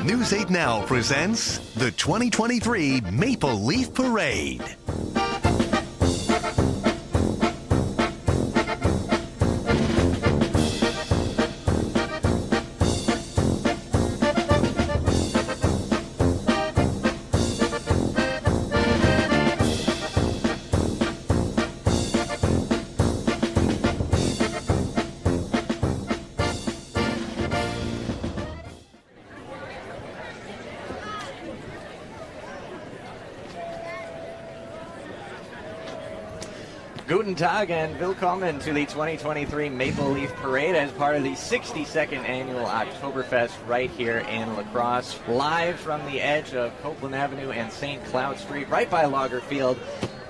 News 8 Now presents the 2023 Maple Leaf Parade. Guten Tag and willkommen to the 2023 Maple Leaf Parade as part of the 62nd annual Oktoberfest right here in La Crosse. Live from the edge of Copeland Avenue and St. Cloud Street, right by Lager Field.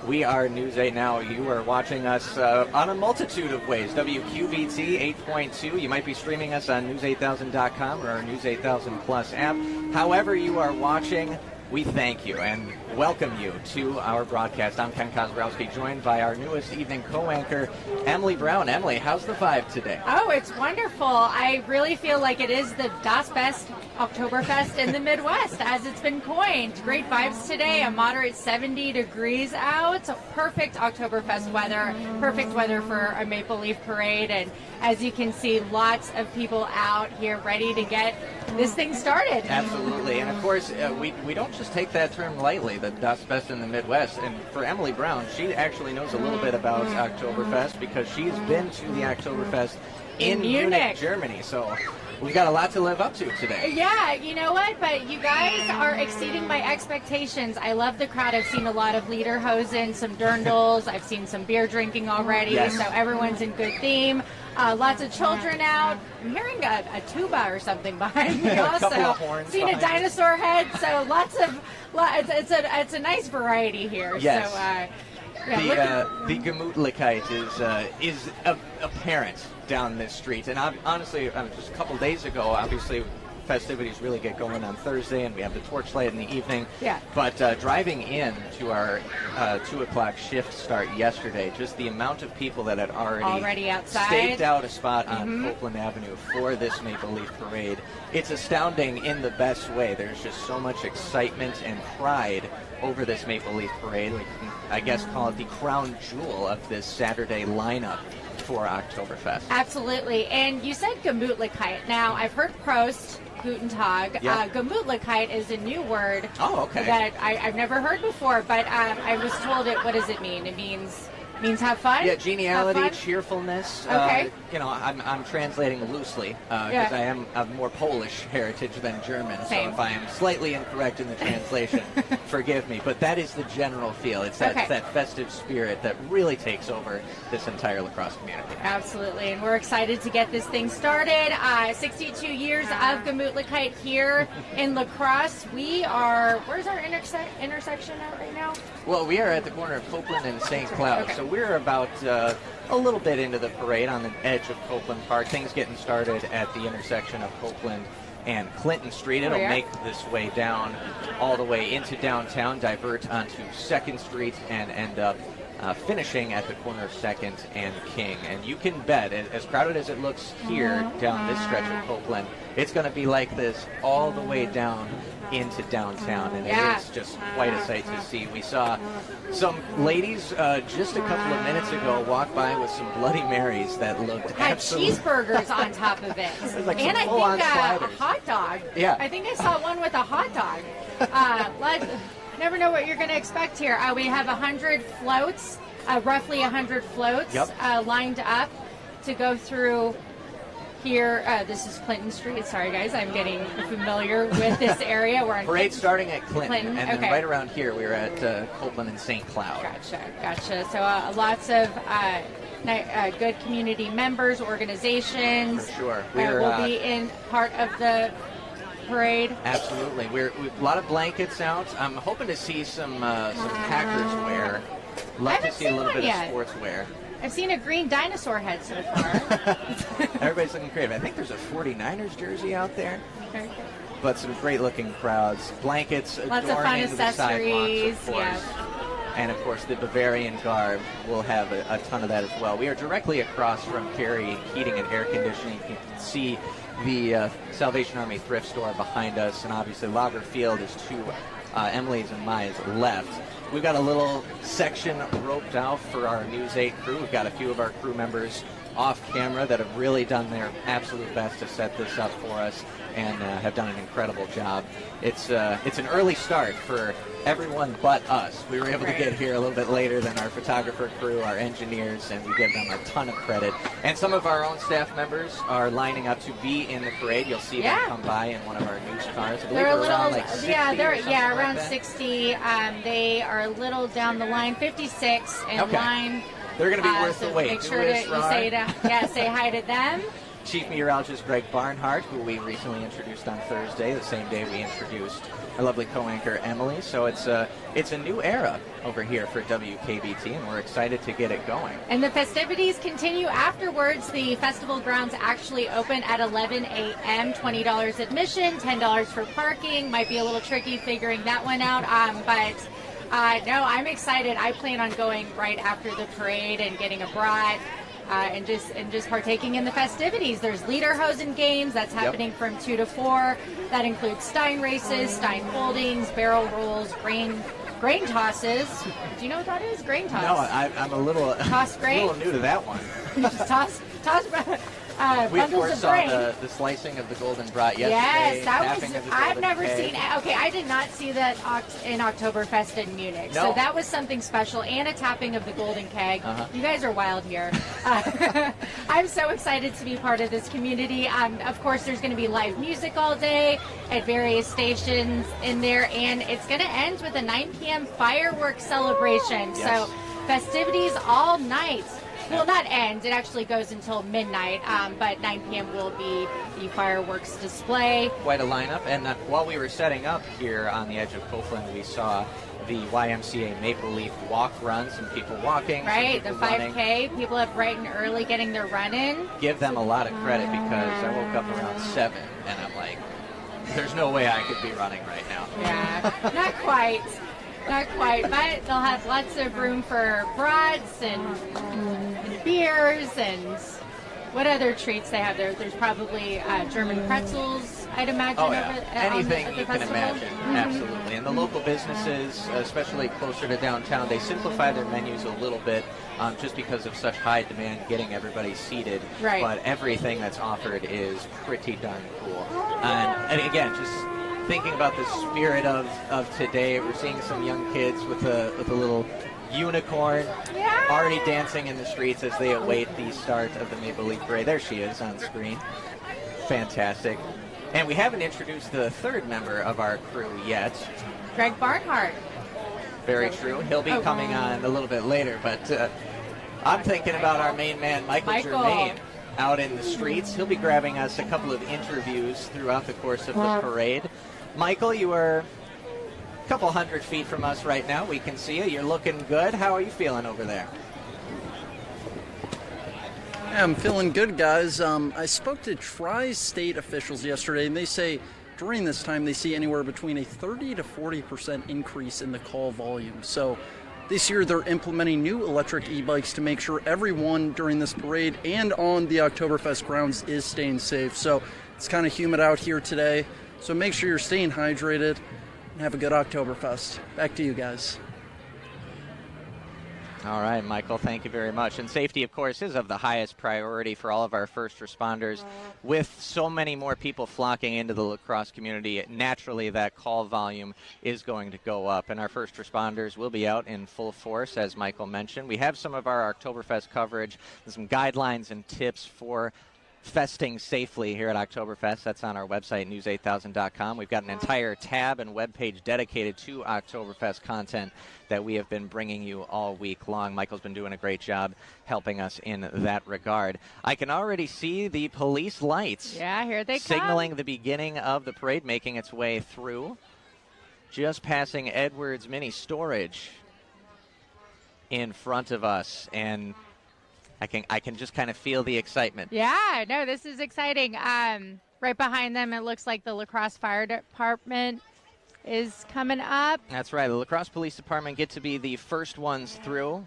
We are News 8 Now. You are watching us on a multitude of ways. WQBT 8.2. You might be streaming us on news8000.com or our News 8000 Plus app. However you are watching, we thank you and welcome you to our broadcast. I'm Ken Kozbrowski, joined by our newest evening co-anchor, Emily Brown. Emily, how's the vibe today? Oh, it's wonderful. I really feel like it is the Das Best Oktoberfest in the Midwest, as it's been coined. Great vibes today, a moderate 70 degrees out. So perfect Oktoberfest weather, perfect weather for a Maple Leaf Parade. And as you can see, lots of people out here ready to get this thing started. Absolutely. And of course, we don't just take that term lightly, the Das Best in the Midwest. And for Emily Brown, she actually knows a little bit about Oktoberfest because she's been to the Oktoberfest in Munich, Germany. So we've got a lot to live up to today. Yeah, you know what? But you guys are exceeding my expectations. I love the crowd. I've seen a lot of lederhosen, some dirndls. I've seen some beer drinking already. Yes. So everyone's in good theme. Lots of children out. I'm hearing a tuba or something behind me also. A couple of horns Seen a dinosaur head. So it's a nice variety here. Yes. So, the Gemütlichkeit is apparent down this street. And honestly, just a couple days ago, obviously, festivities really get going on Thursday, and we have the torchlight in the evening. Yeah. But driving in to our 2 o'clock shift start yesterday, just the amount of people that had already outside, staked out a spot on Copeland Avenue for this Maple Leaf Parade. It's astounding in the best way. There's just so much excitement and pride over this Maple Leaf Parade. We can, I guess, call it the crown jewel of this Saturday lineup for Oktoberfest. Absolutely. And you said Gemütlichkeit. Now, I've heard Prost, Guten Tag. Yeah. Gemütlichkeit is a new word okay. that I've never heard before, but I was told what does it mean? It means have fun? Yeah, geniality, fun? Cheerfulness. Okay. I'm translating loosely because I am of more Polish heritage than German. Same. So if I am slightly incorrect in the translation, forgive me. But that is the general feel. It's that festive spirit that really takes over this entire La Crosse community. Absolutely, and we're excited to get this thing started. 62 years of Gemütlichkeit here in La Crosse. Where's our intersection at right now? Well, we are at the corner of Copeland and St. Cloud. Okay. So we're about a little bit into the parade on the edge of Copeland Park. Things getting started at the intersection of Copeland and Clinton Street. It'll make this way down all the way into downtown, divert onto 2nd Street, and end up finishing at the corner of 2nd and King. And you can bet, as crowded as it looks here down this stretch of Copeland, it's going to be like this all the way down into downtown, and it is just quite a sight to see. We saw some ladies just a couple of minutes ago walk by with some Bloody Marys that looked had cheeseburgers on top of it, like and I think a hot dog. Yeah, I think I saw one with a hot dog. Never know what you're going to expect here. We have 100 floats, roughly 100 floats lined up to go through here. This is Clinton Street. Sorry, guys, I'm getting familiar with this area. We're on parade starting at Clinton, and then right around here we're at Copeland and St. Cloud. Gotcha. So lots of good community members, organizations. For sure. Will be in part of the parade. Absolutely. We've a lot of blankets out. I'm hoping to see some Packers wear. Love to see a little bit of sportswear. I've seen a green dinosaur head so far. Everybody's looking creative. I think there's a 49ers jersey out there. Okay. But some great looking crowds. Blankets lots of fun adorning the sidewalks, of course. And, of course, the Bavarian garb will have a ton of that as well. We are directly across from Carey Heating and Air Conditioning. You can see the Salvation Army thrift store behind us, and obviously Lager Field is to Emily's and Maya's left. We've got a little section roped out for our News 8 crew. We've got a few of our crew members off camera that have really done their absolute best to set this up for us and have done an incredible job. It's an early start for everyone but us. We were able to get here a little bit later than our photographer crew, our engineers, and we give them a ton of credit. And some of our own staff members are lining up to be in the parade. You'll see them come by in one of our news cars. I believe they're a little, around like 60 around like 60. They are a little down the line, 56 in line. They're going to be worth so the wait. Make sure that you say hi to them. Chief Meteorologist Greg Barnhart, who we recently introduced on Thursday, the same day we introduced our lovely co-anchor Emily. So it's a new era over here for WKBT, and we're excited to get it going. And the festivities continue afterwards. The festival grounds actually open at 11 a.m., $20 admission, $10 for parking. Might be a little tricky figuring that one out, no, I'm excited. I plan on going right after the parade and getting a brat. And just partaking in the festivities. There's Lederhosen games that's happening from 2 to 4. That includes Stein races, Stein foldings, barrel rolls, grain tosses. Do you know what that is? Grain toss. No, I'm a little new to that one. Just toss we of bundles course of saw grain. the slicing of the golden brat yesterday. Yes, that was. Of the I've golden never keg. seen. Okay, I did not see that in Oktoberfest in Munich. No. So that was something special, and a tapping of the golden keg. You guys are wild here. I'm so excited to be part of this community. Of course, there's going to be live music all day at various stations in there, and it's going to end with a 9 p.m. fireworks celebration. Yes. So festivities all night. Well, not end. It actually goes until midnight, but 9 p.m. will be the fireworks display. Quite a lineup. And while we were setting up here on the edge of Copeland, we saw the YMCA Maple Leaf walk run. Some people walking. Right, the 5K. Running. People up bright and early getting their run in. Give them a lot of credit because I woke up around 7 and I'm like, there's no way I could be running right now. Yeah, not quite. Not quite, but they'll have lots of room for brats and beers and what other treats they have there. There's probably German pretzels, I'd imagine. Oh, yeah. Anything at the you can festival. imagine, absolutely. And the local businesses, especially closer to downtown, they simplify their menus a little bit just because of such high demand getting everybody seated. Right. But everything that's offered is pretty darn cool. And again, just thinking about the spirit of today, we're seeing some young kids with a little unicorn already dancing in the streets as they await the start of the Maple Leaf Parade. There she is on screen. Fantastic. And we haven't introduced the third member of our crew yet. Greg Barnhart. Very true. He'll be coming on a little bit later, but I'm thinking about our main man, Michael Germain, out in the streets. He'll be grabbing us a couple of interviews throughout the course of the parade. Michael, you are a couple 100 feet from us right now. We can see you. You're looking good. How are you feeling over there? Yeah, I'm feeling good, guys. I spoke to tri-state officials yesterday, and they say during this time they see anywhere between a 30 to 40% increase in the call volume. So this year they're implementing new electric e-bikes to make sure everyone during this parade and on the Oktoberfest grounds is staying safe. So it's kind of humid out here today. So make sure you're staying hydrated and have a good Oktoberfest. Back to you guys. All right, Michael, thank you very much. And safety, of course, is of the highest priority for all of our first responders. With so many more people flocking into the lacrosse community, naturally that call volume is going to go up. And our first responders will be out in full force, as Michael mentioned. We have some of our Oktoberfest coverage and some guidelines and tips for festing safely here at Oktoberfest. That's on our website, news8000.com. We've got an entire tab and webpage dedicated to Oktoberfest content that we have been bringing you all week long. Michael's been doing a great job helping us in that regard. I can already see the police lights. Yeah, here they signaling the beginning of the parade, making its way through. Just passing Edwards Mini Storage in front of us, and I can just kind of feel the excitement. Yeah, no, this is exciting. Right behind them, it looks like the La Crosse Fire Department is coming up. That's right. The La Crosse Police Department get to be the first ones through.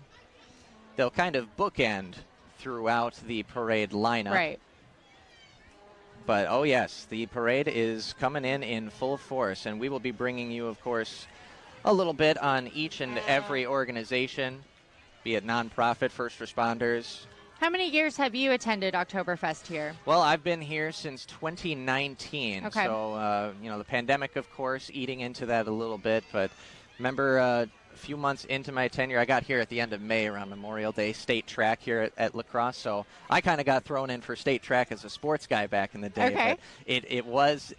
They'll kind of bookend throughout the parade lineup. Right. But, oh, yes, the parade is coming in full force, and we will be bringing you, of course, a little bit on each and every organization, be it nonprofit, first responders. How many years have you attended Oktoberfest here? Well, I've been here since 2019. Okay. So, the pandemic, of course, eating into that a little bit. But remember a few months into my tenure, I got here at the end of May around Memorial Day, state track here at La Crosse. So I kind of got thrown in for state track as a sports guy back in the day. Okay. But it was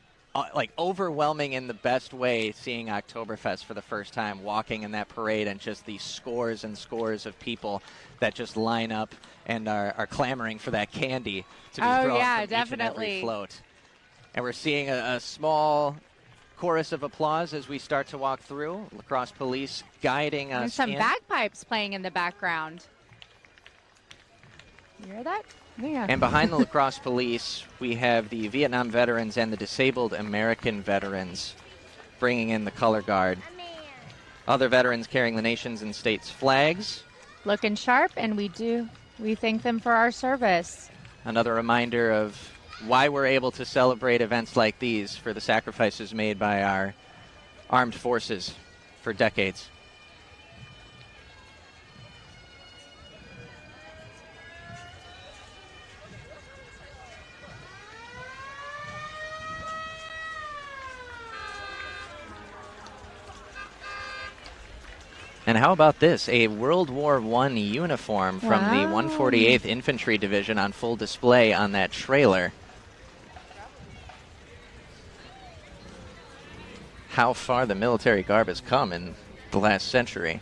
overwhelming in the best way seeing Oktoberfest for the first time, walking in that parade and just these scores and scores of people that just line up and are clamoring for that candy to be thrown from each and every float. And we're seeing a small chorus of applause as we start to walk through. La Crosse Police guiding us. And some bagpipes playing in the background. You hear that? Yeah. And behind the La Crosse Police, we have the Vietnam veterans and the disabled American veterans bringing in the color guard. Other veterans carrying the nation's and state's flags. Looking sharp, and we thank them for our service. Another reminder of why we're able to celebrate events like these, for the sacrifices made by our armed forces for decades. And how about this? A World War I uniform from the 148th Infantry Division on full display on that trailer. How far the military garb has come in the last century.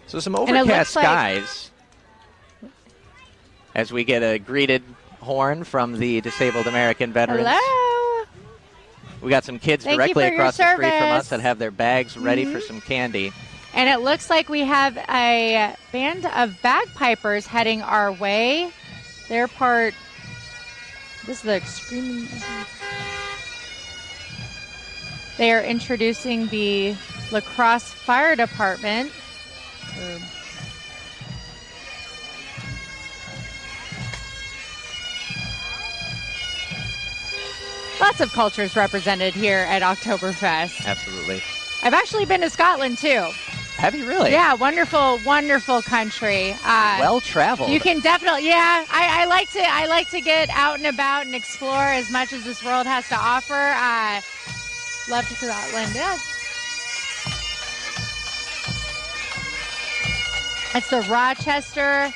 So some overcast skies as we get a greeted horn from the disabled American veterans. Hello. We got some kids directly across the street from us that have their bags ready for some candy. And it looks like we have a band of bagpipers heading our way. They're part. This is the Screaming. They are introducing the La Crosse Fire Department. Lots of cultures represented here at Oktoberfest. Absolutely. I've actually been to Scotland too. Have you really? Yeah, wonderful, wonderful country. Well traveled. You can definitely, yeah. I like to get out and about and explore as much as this world has to offer. Love to Scotland. Yeah. It's the Rochester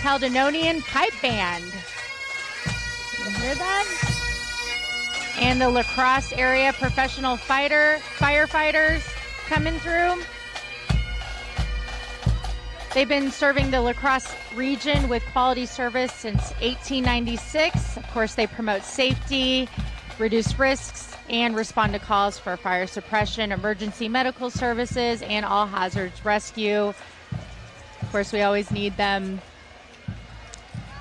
Caledonian Pipe Band. You hear that? And the La Crosse area professional firefighters coming through. They've been serving the La Crosse region with quality service since 1896. Of course, they promote safety, reduce risks, and respond to calls for fire suppression, emergency medical services, and all hazards rescue. Of course, we always need them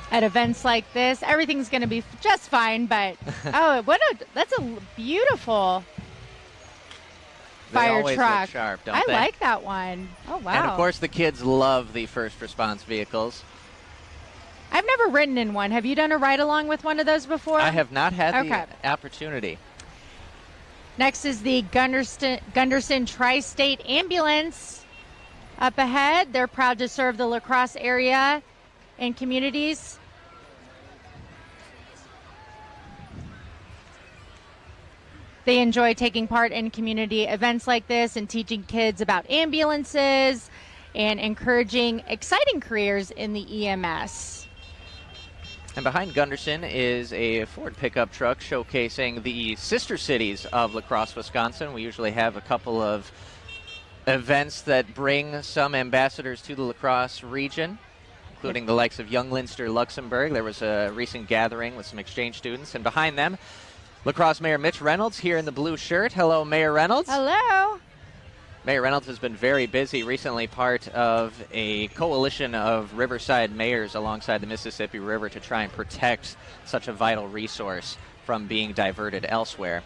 at events like this. Everything's going to be just fine, but that's a beautiful fire always truck. Look sharp, don't I they? like that one. Oh, wow. And of course, the kids love the first response vehicles. I've never ridden in one. Have you done a ride along with one of those before? I have not had the opportunity. Next is the Gunderson Tri-State Ambulance up ahead. They're proud to serve the La Crosse area and communities. They enjoy taking part in community events like this and teaching kids about ambulances and encouraging exciting careers in the EMS. And behind Gunderson is a Ford pickup truck showcasing the sister cities of La Crosse, Wisconsin. We usually have a couple of events that bring some ambassadors to the La Crosse region, including the likes of Young Leinster, Luxembourg. There was a recent gathering with some exchange students. And behind them, La Crosse Mayor Mitch Reynolds here in the blue shirt. Hello, Mayor Reynolds. Hello. Mayor Reynolds has been very busy, recently part of a coalition of Riverside mayors alongside the Mississippi River to try and protect such a vital resource from being diverted elsewhere.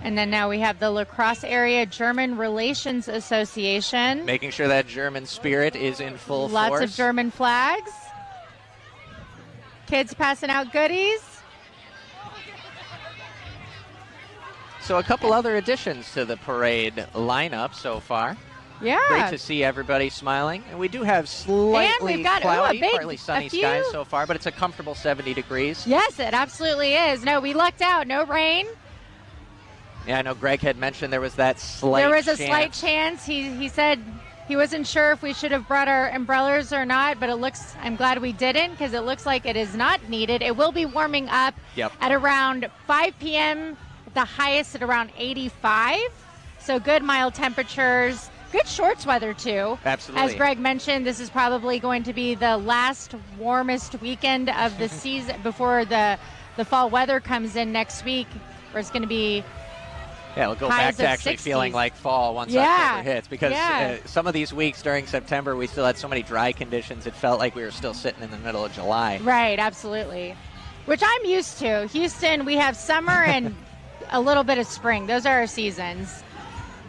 And then now we have the La Crosse Area German Relations Association. Making sure that German spirit is in full force. Lots of German flags. Kids passing out goodies. So a couple other additions to the parade lineup so far. Yeah. Great to see everybody smiling. And we do have slightly cloudy, partly sunny skies so far, but it's a comfortable 70 degrees. Yes, it absolutely is. No, we lucked out. No rain. Yeah, I know Greg had mentioned there was that slight chance. There was a slight chance. He said he wasn't sure if we should have brought our umbrellas or not, but I'm glad we didn't because it looks like it is not needed. It will be warming up at around 5 p.m., the highest at around 85. So good mild temperatures, good shorts weather too. Absolutely. As Greg mentioned, this is probably going to be the last warmest weekend of the season before the fall weather comes in next week, where it's going to be we'll go back to actually 60s. feeling like fall once October hits, because some of these weeks during September we still had so many dry conditions it felt like we were still sitting in the middle of July. Right, absolutely. Which I'm used to. Houston, we have summer and a little bit of spring. Those are our seasons.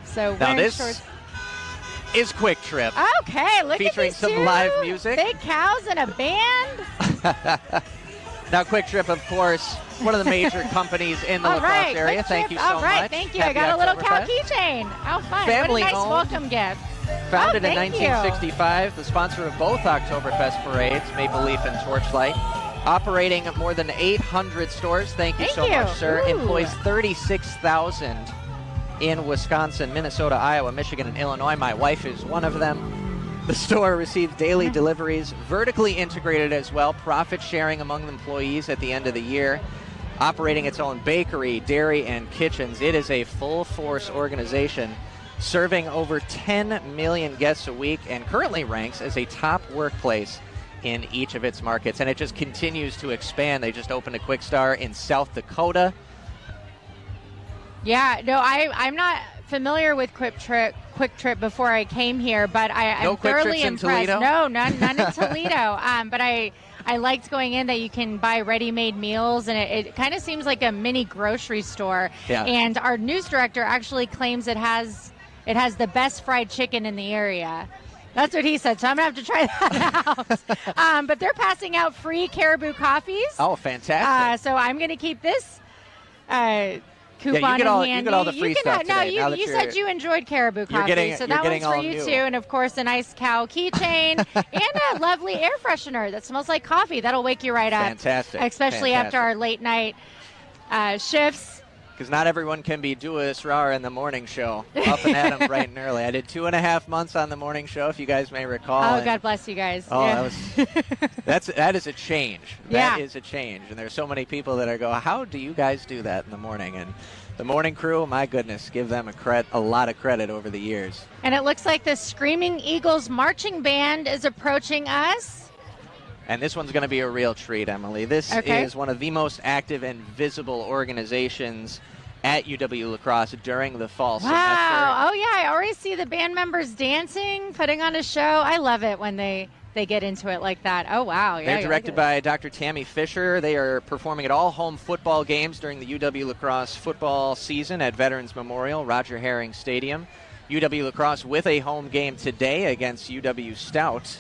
So now this is Quick Trip. Okay, look featuring at these some live music. Big cows and a band. Now Quick Trip, of course, one of the major companies in the La Crosse area. Thank you so much. All right, thank you. Happy I got a little cow Oktoberfest. keychain. How fun. Family what a nice owned. welcome gift. Founded in thank 1965, the sponsor of both Oktoberfest parades, Maple Leaf and Torchlight. Operating at more than 800 stores. Thank you so much, sir. Ooh. Employs 36,000 in Wisconsin, Minnesota, Iowa, Michigan, and Illinois. My wife is one of them. The store receives daily deliveries, vertically integrated as well, profit sharing among the employees at the end of the year. Operating its own bakery, dairy, and kitchens. It is a full-force organization serving over 10 million guests a week and currently ranks as a top workplace in each of its markets, and it just continues to expand. They just opened a Quick Star in South Dakota. Yeah, no, I'm not familiar with Quick Trip before I came here, but I'm thoroughly impressed. No, none in Toledo. But I liked going in that you can buy ready-made meals, and it kind of seems like a mini grocery store. Yeah. And our news director actually claims it has the best fried chicken in the area. That's what he said, so I'm going to have to try that out. But they're passing out free Caribou coffees. Oh, fantastic. So I'm going to keep this coupon you get handy. You get all the free stuff today. You said you enjoyed Caribou coffee, so that one's for you new. too. And, of course, a nice cow keychain and a lovely air freshener that smells like coffee. That'll wake you right up. Fantastic. Especially after our late-night shifts. Because not everyone can be Duas Rar in the morning show. Up and at 'em bright and early. I did 2.5 months on the morning show, if you guys may recall. Oh, God bless you guys. Oh, yeah. that is a change. Yeah. That is a change. And there's so many people that are going, how do you guys do that in the morning? And the morning crew, my goodness, give them a lot of credit over the years. And it looks like the Screaming Eagles marching band is approaching us. And this one's going to be a real treat, Emily. This is one of the most active and visible organizations at UW La Crosse during the fall semester. Wow. Oh, yeah. I already see the band members dancing, putting on a show. I love it when they get into it like that. Oh, wow. Yeah, they're directed by Dr. Tammy Fisher. They are performing at all home football games during the UW La Crosse football season at Veterans Memorial, Roger Herring Stadium. UW La Crosse with a home game today against UW Stout.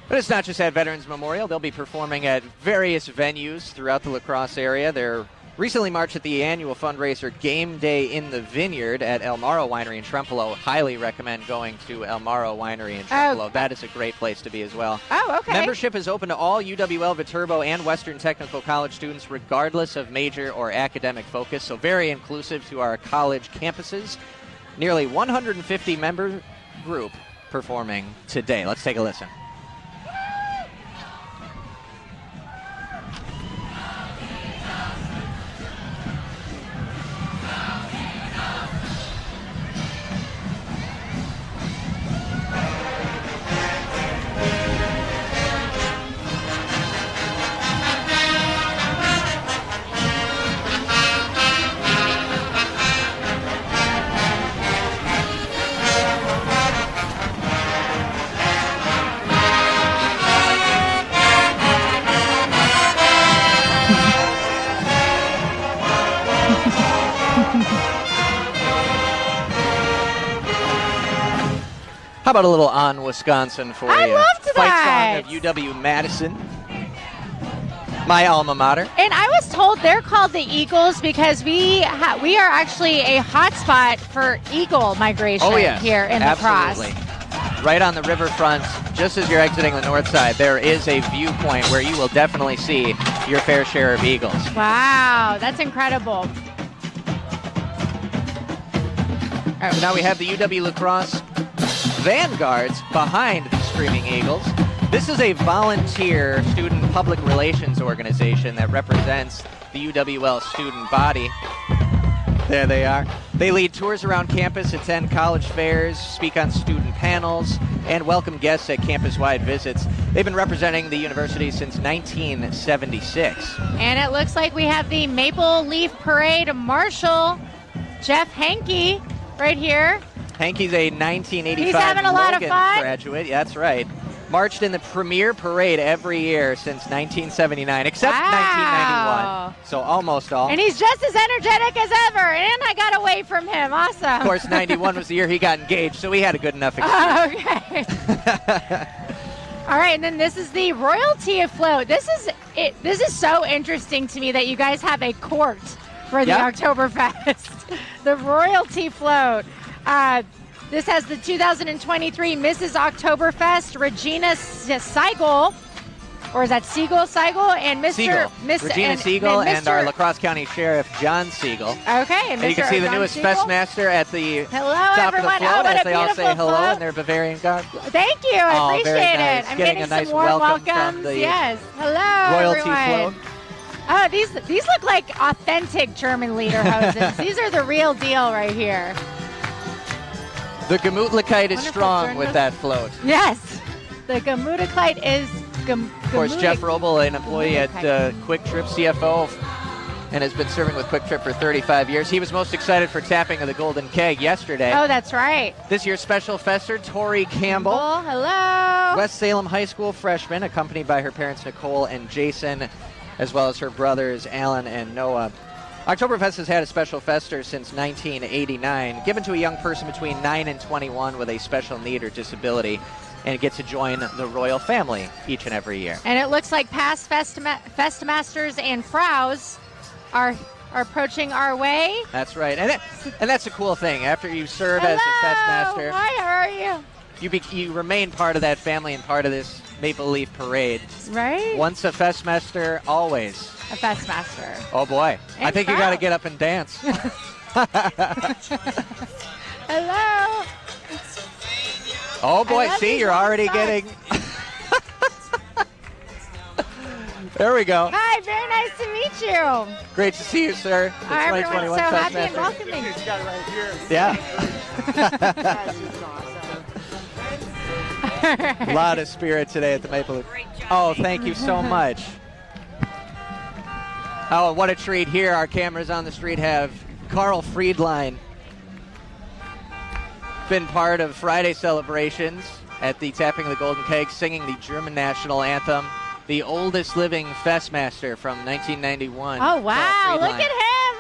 But it's not just at Veterans Memorial. They'll be performing at various venues throughout the La Crosse area. They're recently marched at the annual fundraiser Game Day in the Vineyard at El Maro Winery in Trempealeau. Highly recommend going to El Maro Winery in Trempealeau. That is a great place to be as well. Oh, okay. Membership is open to all UWL Viterbo and Western Technical College students, regardless of major or academic focus, so very inclusive to our college campuses. Nearly 150 member group performing today. Let's take a listen. How about a little On Wisconsin for I you? loved Fight that. song of UW-Madison, my alma mater. And I was told they're called the Eagles because we are actually a hotspot for eagle migration here in La Crosse. Absolutely. Right on the riverfront, just as you're exiting the north side, there is a viewpoint where you will definitely see your fair share of eagles. Wow, that's incredible. All right, so now we have the UW La Crosse Vanguards behind the Screaming Eagles. This is a volunteer student public relations organization that represents the UWL student body. There they are. They lead tours around campus, attend college fairs, speak on student panels, and welcome guests at campus-wide visits. They've been representing the university since 1976. And it looks like we have the Maple Leaf Parade Marshal, Jeff Hankey, right here. Hankey's a 1985 He's having a lot of Logan fun. graduate. Yeah, that's right. Marched in the premier parade every year since 1979, except Wow. 1991. So almost all. And he's just as energetic as ever. And I got away from him. Awesome. Of course, 91 was the year he got engaged, so we had a good enough excuse. Okay. All right, and then this is the royalty float. This is so interesting to me that you guys have a court for the Oktoberfest. The royalty float. This has the 2023 Mrs. Oktoberfest, Regina Seigel, or is that Seigel? And Mr. Siegel. Regina Siegel and our La Crosse County Sheriff, John Siegel. Okay, and you can see the newest Festmaster at the hello, top everyone. of the float as they all say beautiful hello float. in their Bavarian garb. Thank you. I appreciate very nice. it. I'm Getting getting a nice some warm welcome from welcomes. the Yes. Hello, royalty everyone. float. Oh, these look like authentic German lederhosen. These are the real deal right here. The Gemütlichkeit is Wonderful strong with journalist. that float. Yes, the Gemütlichkeit is Of course, Jeff Robel, an employee at Quick Trip, CFO, and has been serving with Quick Trip for 35 years. He was most excited for tapping of the Golden Keg yesterday. Oh, that's right. This year's special fester, Tori Campbell. Hello. West Salem High School freshman, accompanied by her parents Nicole and Jason, as well as her brothers Alan and Noah. Oktoberfest has had a special fester since 1989, given to a young person between 9 and 21 with a special need or disability, and get to join the royal family each and every year. And it looks like past Festmasters and Fraus are approaching our way. That's right, and that's a cool thing. After you serve Hello. as a Festmaster, Hi, how are you? you remain part of that family and part of this Maple Leaf Parade. Right? Once a Festmaster, always a Festmaster. Oh boy, And I think you got to get up and dance. Hello. Oh boy, love see, these you're long already socks. getting. There we go. Hi, very nice to meet you. Great to see you, sir. The Hi, everyone. So happy and Festmaster. welcoming. Yeah. A lot of spirit today at the Maple Leaf. Oh, thank you so much. Oh, what a treat here. Our cameras on the street have Carl Friedline. Been part of Friday celebrations at the Tapping of the Golden Keg, singing the German national anthem. The oldest living Festmaster from 1991. Oh, wow. Carl Look Friedline. at him.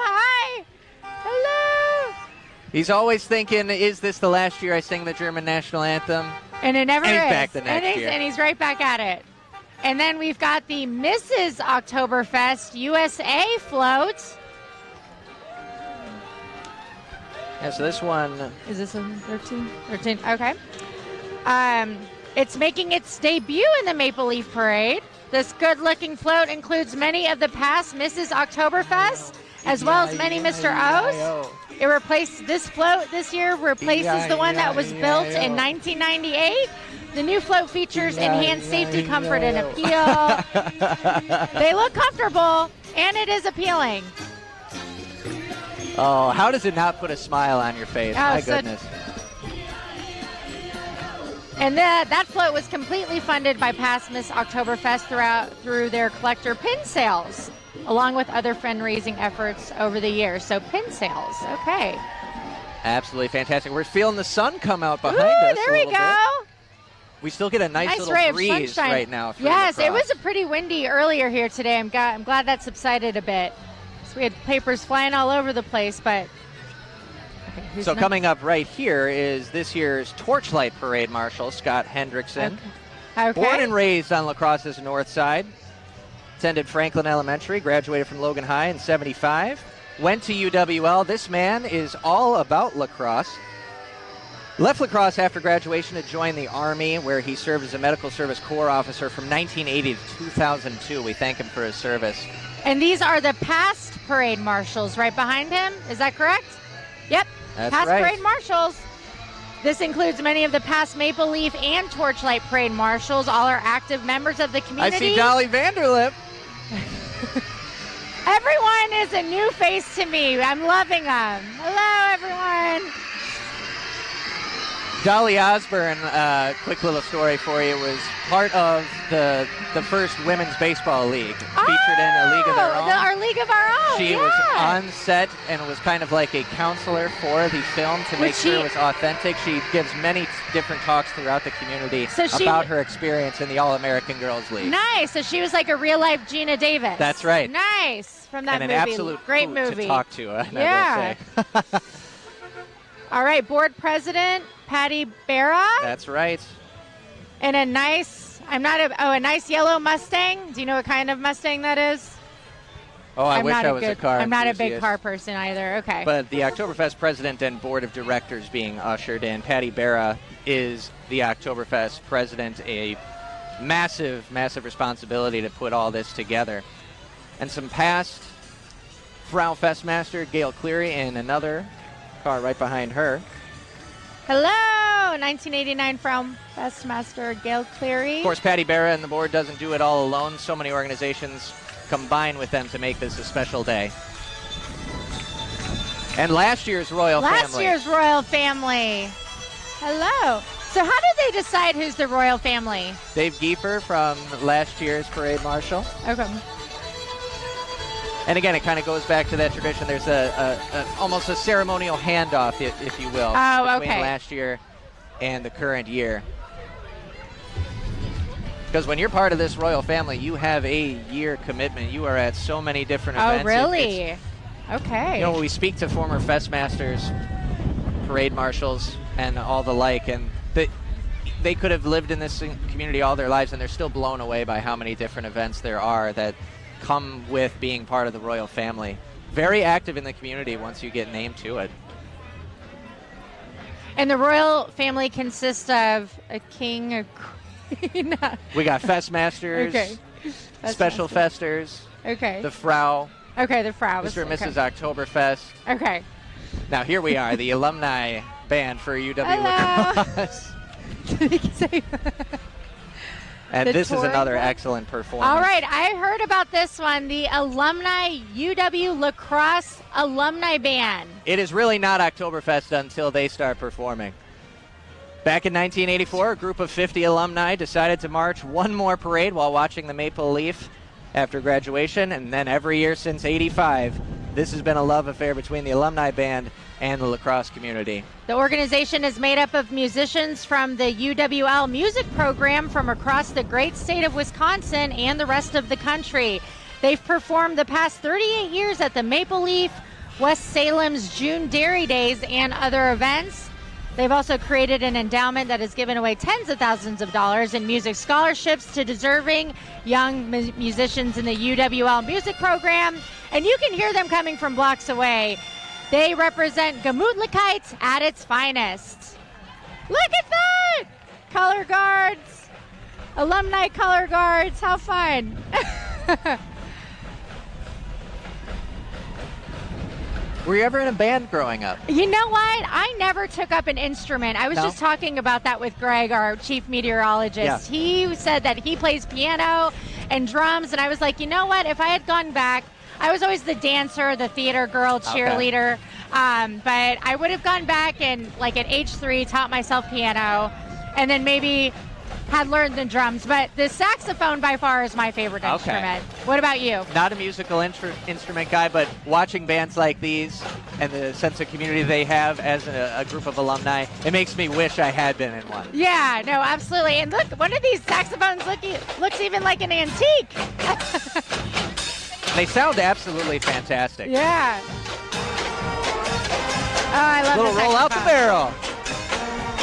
Hi. Hello. He's always thinking, is this the last year I sing the German national anthem? And it never And is. he's back the next year. And he's right back at it. And then we've got the Mrs. Oktoberfest USA float. Yeah, so this one, Is this a 13? 13, okay. It's making its debut in the Maple Leaf Parade. This good-looking float includes many of the past Mrs. Oktoberfest, as well as many Mr. O's. It replaced this float this year replaces the one that was built in 1998. The new float features enhanced safety, comfort, and appeal. They look comfortable, and it is appealing. oh, how does it not put a smile on your face? Oh, My so- goodness. And that float was completely funded by past Miss Oktoberfest through their collector pin sales, along with other fundraising efforts over the years. So pin sales, okay. Absolutely fantastic. We're feeling the sun come out behind Ooh, us. there a we little go. bit. We still get a nice Nice little ray of breeze sunshine right now. through Yes, La it was Crosse. a pretty windy earlier here today. I'm glad that subsided a bit. So we had papers flying all over the place, but okay. So coming up right here is this year's Torchlight Parade Marshal, Scott Hendrickson. Okay. Born and raised on La Crosse's north side. Attended Franklin Elementary, graduated from Logan High in 75. Went to UWL. This man is all about lacrosse. Left lacrosse after graduation to join the Army, where he served as a medical service corps officer from 1980 to 2002. We thank him for his service. And these are the past parade marshals right behind him. Is that correct? Yep. That's past right. parade marshals. This includes many of the past Maple Leaf and Torchlight Parade marshals. All are active members of the community. I see Dolly Vanderlip. Everyone is a new face to me. I'm loving them. Hello, everyone. Dolly Osborne, quick little story for you, was part of the first women's baseball league, featured in a league of their own. Our league of our own. She was on set and was kind of like a counselor for the film to make sure it was authentic. She gives many different talks throughout the community about her experience in the All-American Girls League. Nice. So she was like a real-life Gina Davis. That's right. Nice. From that and movie. an absolute great hoot movie to talk to, I yeah. will say. All right, board president Patty Barra. That's right. And a nice, a nice yellow Mustang. Do you know what kind of Mustang that is? Oh, I wish I was a car I'm not a enthusiast. big car person either. Okay. But the Oktoberfest president and board of directors being ushered in. Patty Barra is the Oktoberfest president, a massive, massive responsibility to put all this together. And some past Frau Festmaster, Gail Cleary, in another car right behind her. Hello, 1989 Frau Festmaster Gail Cleary. Of course, Patty Barra and the board doesn't do it all alone. So many organizations combine with them to make this a special day. And last year's royal family. Last year's royal family. Hello. So how did they decide who's the royal family? Dave Giefer from last year's parade marshal. Okay. And again, it kind of goes back to that tradition. There's almost a ceremonial handoff, if you will, between last year and the current year. Because when you're part of this royal family, you have a year commitment. You are at so many different events. Oh, really? Okay. You know, when we speak to former Festmasters, parade marshals, and all the like, and they could have lived in this community all their lives, and they're still blown away by how many different events there are that come with being part of the royal family. Very active in the community once you get named to it. And the royal family consists of a king, a queen. We got Festmasters, okay. Special Festers, okay. the Frau, okay, the Frau, Mr. and Mrs. Oktoberfest. Okay. Now here we are, the alumni band for UW Lacrosse. And this is another excellent performance. All right, I heard about this one, the alumni UW Lacrosse Alumni Band. It is really not Oktoberfest until they start performing. Back in 1984, a group of 50 alumni decided to march one more parade while watching the Maple Leaf after graduation, and then every year since '85, this has been a love affair between the alumni band and the lacrosse community. The organization is made up of musicians from the UWL music program from across the great state of Wisconsin and the rest of the country. They've performed the past 38 years at the Maple Leaf, West Salem's June Dairy Days, and other events. They've also created an endowment that has given away tens of thousands of dollars in music scholarships to deserving young musicians in the UWL music program. And you can hear them coming from blocks away. They represent Gemütlichkeit at its finest. Look at that! Color guards, alumni color guards, how fun. Were you ever in a band growing up? You know what? I never took up an instrument. I was just talking about that with Greg, our chief meteorologist. Yeah. He said that he plays piano and drums, and I was like, you know what? If I had gone back, I was always the dancer, the theater girl, cheerleader. Okay. But I would have gone back and, like, at age 3, taught myself piano, and then maybe had learned the drums. But the saxophone, by far, is my favorite instrument. What about you? Not a musical instrument guy, but watching bands like these and the sense of community they have as a group of alumni, it makes me wish I had been in one. Yeah, no, absolutely. And look, one of these saxophones looks even like an antique. They sound absolutely fantastic. Yeah. I love Little the roll out the saxophone. barrel.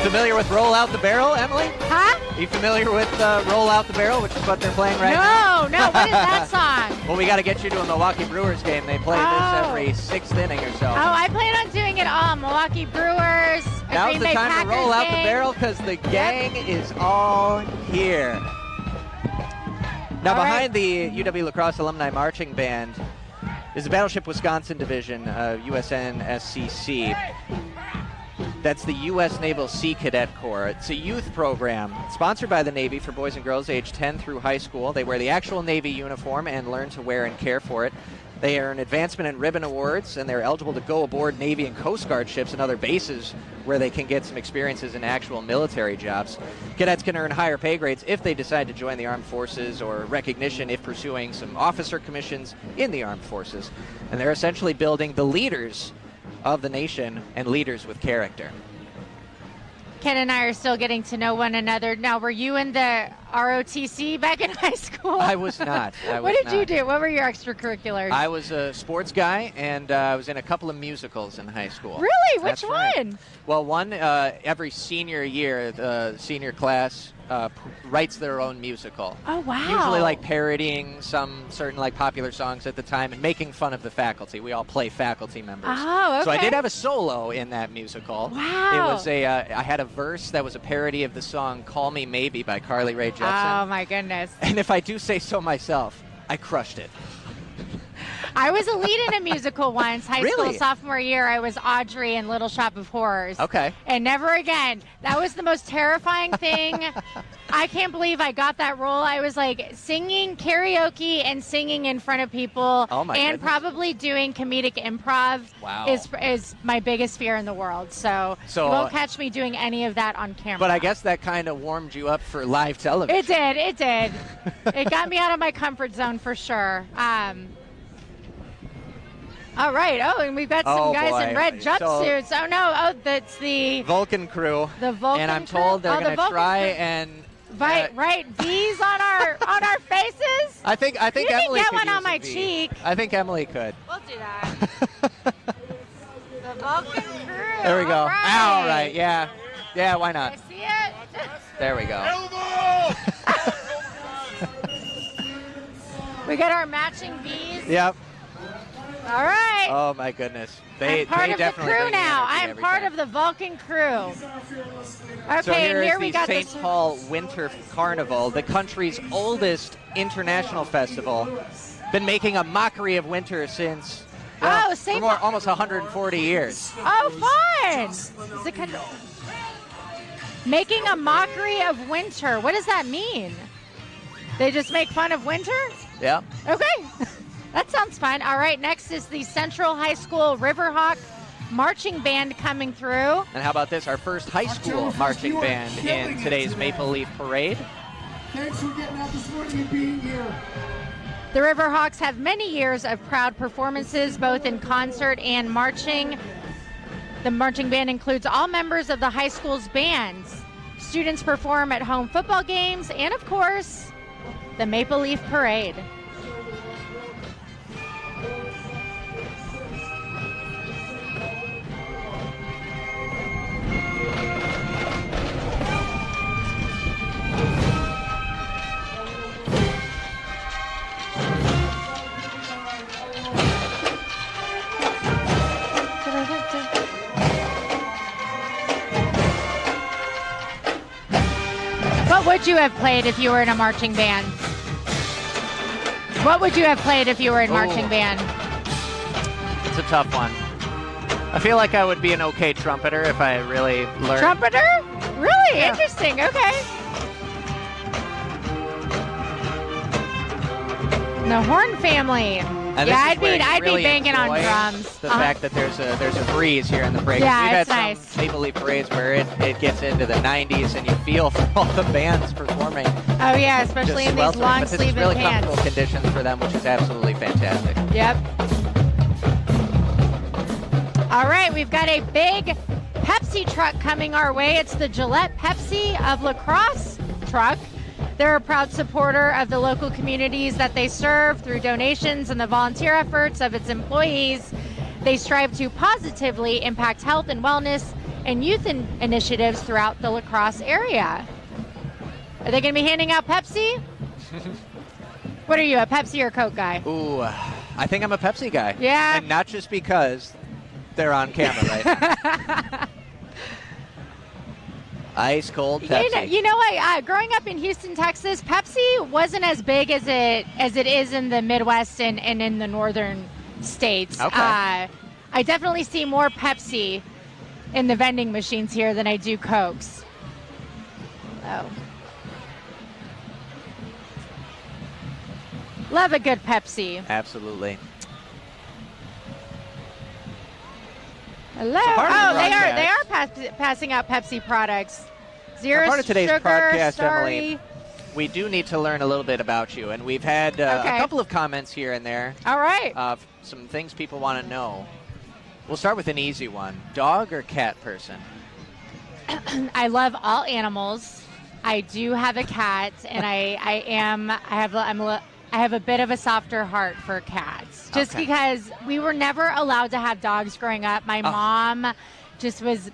Familiar with Roll Out the Barrel, Emily? Huh? Are you familiar with Roll Out the Barrel, which is what they're playing right now? No. What is that song? Well, we got to get you to a Milwaukee Brewers game. They play this every 6th inning or so. Oh, I plan on doing it all. Milwaukee Brewers, a Now's Green the Bay time Packers to roll out the game. barrel because the gang is all here. Now, All behind the UW Lacrosse Alumni Marching Band is the Battleship Wisconsin Division, USNSCC. That's the U.S. Naval Sea Cadet Corps. It's a youth program sponsored by the Navy for boys and girls aged 10 through high school. They wear the actual Navy uniform and learn to wear and care for it. They earn advancement and ribbon awards, and they're eligible to go aboard Navy and Coast Guard ships and other bases where they can get some experiences in actual military jobs. Cadets can earn higher pay grades if they decide to join the armed forces, or recognition if pursuing some officer commissions in the armed forces. And they're essentially building the leaders of the nation and leaders with character. Ken and I are still getting to know one another. Now, were you in the ROTC back in high school? I was not. What did you do? What were your extracurriculars? I was a sports guy, and I was in a couple of musicals in high school. Really? Which That's right. one? Well, one, every senior year, the senior class writes their own musical. Oh, wow. Usually like parodying some certain like popular songs at the time and making fun of the faculty. We all play faculty members. Oh, okay. So I did have a solo in that musical. Wow. It was I had a verse that was a parody of the song Call Me Maybe by Carly Rae Jepsen. Oh, my goodness. And if I do say so myself, I crushed it. I was a lead in a musical once, high Really? school sophomore year. I was Audrey in Little Shop of Horrors. Okay. And never again. That was the most terrifying thing. I can't believe I got that role. I was like singing karaoke and singing in front of people. Oh, my and goodness. probably doing comedic improv. Wow. is my biggest fear in the world. So you won't catch me doing any of that on camera. But I guess that kind of warmed you up for live television. It did. It got me out of my comfort zone for sure. All right. Oh, and we've got some guys in red jumpsuits. That's the Vulcan crew. The Vulcan And I'm crew? told they're Oh, the going to Vulcan try crew. and right. V's on our faces. I think You can Emily get could one use on my a V. cheek. I think Emily could. We'll do that. The Vulcan crew. There we go. All right. Yeah. Yeah, why not? I see it. There we go. We got our matching V's. Yep. All right. Oh my goodness. I'm part of the definitely crew bring the now. energy I'm every part time. of the Vulcan crew. Okay, So and here is we the got St. this. Paul Winter Carnival, the country's oldest international festival. Been making a mockery of winter since St. for almost 140 years. Oh, fun! Is it kind of making a mockery of winter? What does that mean? They just make fun of winter? Yeah. Okay. That sounds fun. All right, next is the Central High School Riverhawk Marching Band coming through. And how about this? Our first high school marching band in today's Maple Leaf Parade. Thanks for getting out this morning and being here. The Riverhawks have many years of proud performances, both in concert and marching. The marching band includes all members of the high school's bands. Students perform at home football games and, of course, the Maple Leaf Parade. What would you have played if you were in a marching band? What would you have played if you were in marching band? It's a tough one. I feel like I would be an okay trumpeter if I really learned. Trumpeter? Really? Yeah. Interesting. Okay. The Horn family. And Yeah, this is where you I'd really be banging on enjoy drums. The fact that there's a breeze here in the parade. Yeah, We've had it's nice. some Maple Leaf parades where it gets into the 90s and you feel all the bands performing. Oh yeah, especially just in these sweltering. long But this is sleeve really pants. comfortable conditions for them, which is absolutely fantastic. Yep. All right, we've got a big Pepsi truck coming our way. It's the Gillette Pepsi of La Crosse truck. They're a proud supporter of the local communities that they serve through donations and the volunteer efforts of its employees. They strive to positively impact health and wellness and youth initiatives throughout the La Crosse area. Are they going to be handing out Pepsi? What are you, a Pepsi or Coke guy? Ooh, I think I'm a Pepsi guy. Yeah. And not just because they're on camera, right? Ice cold Pepsi. You know what? Growing up in Houston, Texas, Pepsi wasn't as big as it is in the Midwest and in the northern states. Okay. I definitely see more Pepsi in the vending machines here than I do Cokes. Oh. Love a good Pepsi. Absolutely. Hello. So part of the They are passing out Pepsi products. Zero part of today's sugar, podcast, sorry. Emily, we do need to learn a little bit about you, and we've had a couple of comments here and there. All right. Some things people want to know. We'll start with an easy one. Dog or cat person? I love all animals. I do have a cat, and I have a bit of a softer heart for cats, just because we were never allowed to have dogs growing up. My mom just was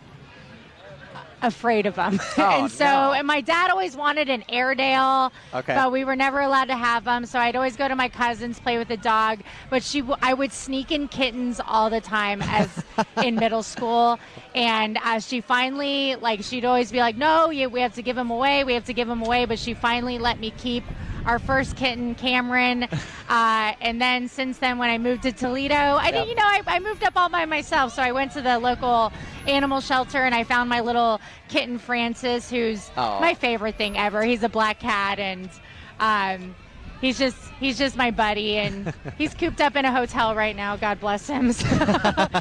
afraid of them. And my dad always wanted an Airedale, but we were never allowed to have them. So I'd always go to my cousins, play with the dog. But I would sneak in kittens all the time as in middle school. And she finally, she'd always be like, no, we have to give him away. We have to give him away. But she finally let me keep our first kitten, Cameron. And then since then, when I moved to Toledo, I moved up all by myself. So I went to the local animal shelter and I found my little kitten, Francis, who's my favorite thing ever. He's a black cat, and he's just my buddy, and he's cooped up in a hotel right now. God bless him. So,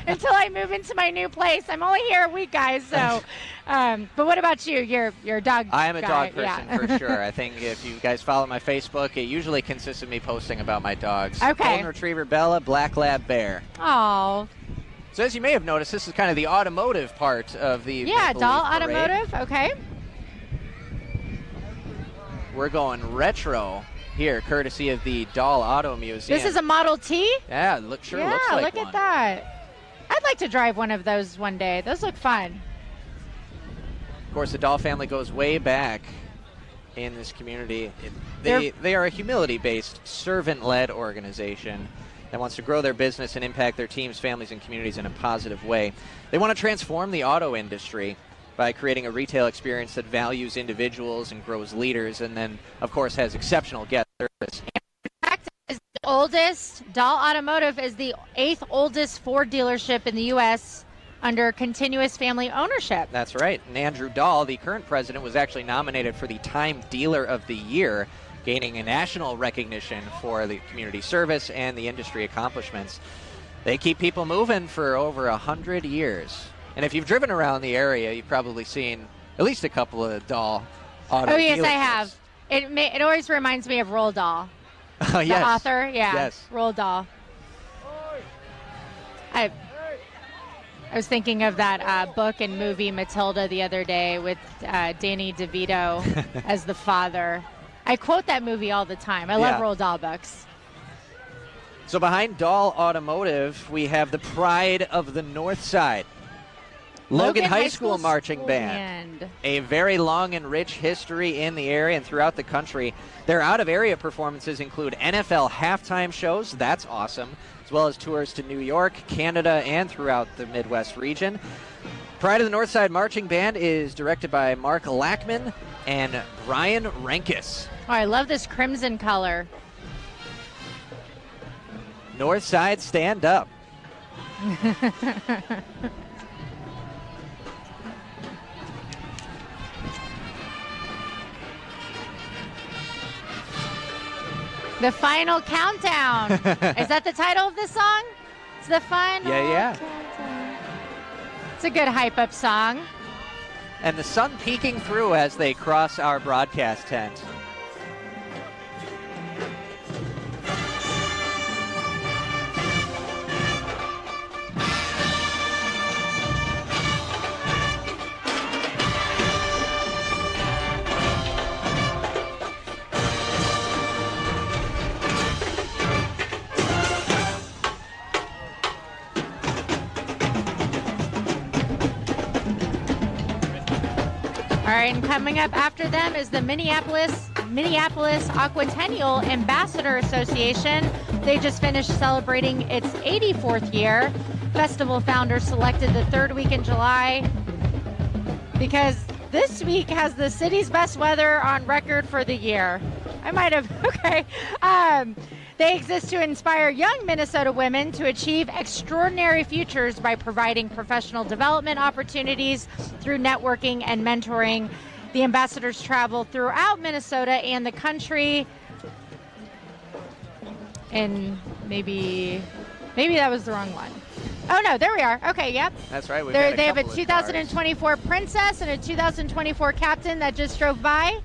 until I move into my new place. I'm only here a week, guys. So, but what about you? You're a dog guy. I am a dog person for sure. I think if you guys follow my Facebook, it usually consists of me posting about my dogs. Okay. Golden Retriever Bella, Black Lab Bear. Oh. So as you may have noticed, this is kind of the automotive part of the Maple Doll Leaf Parade. Automotive. Okay. We're going retro here, courtesy of the Doll Auto Museum. This is a Model T? Yeah, looks like one. Look at that. I'd like to drive one of those one day. Those look fun. Of course, the Doll family goes way back in this community. They are a humility-based, servant-led organization that wants to grow their business and impact their teams, families, and communities in a positive way. They want to transform the auto industry by creating a retail experience that values individuals and grows leaders, and then, of course, has exceptional guest service. In fact, Doll Automotive is the 8th oldest Ford dealership in the U.S. under continuous family ownership. That's right. And Andrew Dahl, the current president, was actually nominated for the Time Dealer of the Year, gaining a national recognition for the community service and the industry accomplishments. They keep people moving for over 100 years. And if you've driven around the area, you've probably seen at least a couple of Dahl auto Oh, yes, dealerships. I have. It always reminds me of Roald Dahl. Oh, yes. The author, yeah. Yes. Roald Dahl. I was thinking of that book and movie Matilda the other day with Danny DeVito as the father. I quote that movie all the time. I love Roald Dahl books. So behind Dahl Automotive, we have the pride of the North Side. Logan High School Marching Band. A very long and rich history in the area and throughout the country. Their out-of-area performances include NFL halftime shows. That's awesome. As well as tours to New York, Canada, and throughout the Midwest region. Pride of the Northside Marching Band is directed by Mark Lackman and Brian Renkes. Oh, I love this crimson color. Northside, stand up. The Final Countdown. Is that the title of this song? It's the Final Countdown. It's a good hype-up song. And the sun peeking through as they cross our broadcast tent. right, and coming up after them is the Minneapolis Aquatennial Ambassador Association. They just finished celebrating its 84th year. Festival founders selected the third week in July because this week has the city's best weather on record for the year. I might have, okay. They exist to inspire young Minnesota women to achieve extraordinary futures by providing professional development opportunities through networking and mentoring. The ambassadors travel throughout Minnesota and the country. And maybe that was the wrong one. Oh, no, there we are. Okay, yep. That's right. They have a 2024 Princess and a 2024 Captain that just drove by,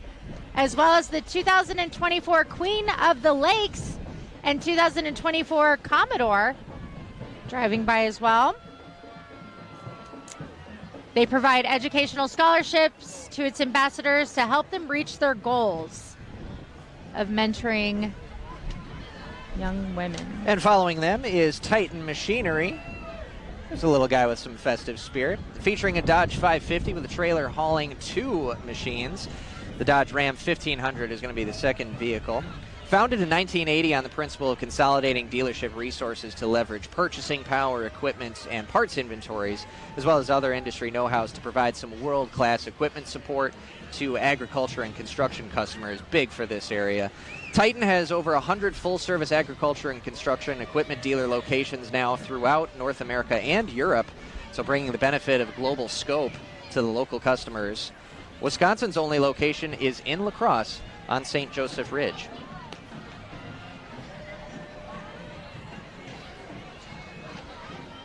as well as the 2024 Queen of the Lakes and 2024 Commodore driving by as well. They provide educational scholarships to its ambassadors to help them reach their goals of mentoring young women. And following them is Titan Machinery. There's a little guy with some festive spirit, featuring a Dodge 550 with a trailer hauling 2 machines. The Dodge Ram 1500 is going to be the second vehicle. Founded in 1980 on the principle of consolidating dealership resources to leverage purchasing power, equipment, and parts inventories, as well as other industry know-hows to provide some world-class equipment support to agriculture and construction customers, big for this area. Titan has over 100 full-service agriculture and construction equipment dealer locations now throughout North America and Europe, so bringing the benefit of global scope to the local customers. Wisconsin's only location is in La Crosse on St. Joseph Ridge.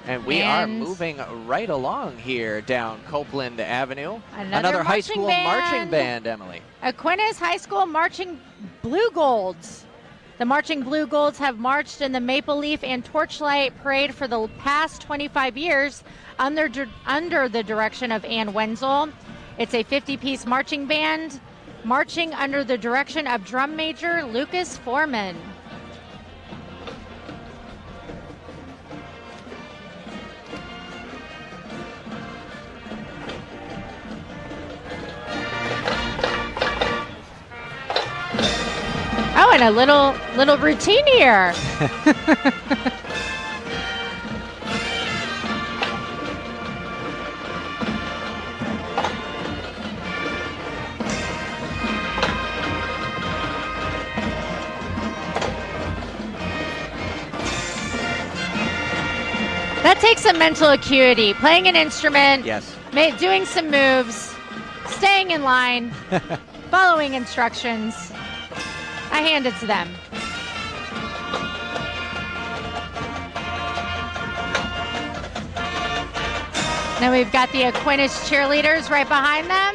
And we are moving right along here down Copeland Avenue. Another high school marching band, Emily. Aquinas High School Marching Blue Golds. The Marching Blue Golds have marched in the Maple Leaf and Torchlight Parade for the past 25 years under the direction of Ann Wenzel. It's a 50-piece marching band marching under the direction of drum major Lucas Foreman. Oh, and a little routine here. That takes some mental acuity. Playing an instrument, yes, doing some moves, staying in line, following instructions. I hand it to them. Now we've got the Aquinas cheerleaders right behind them.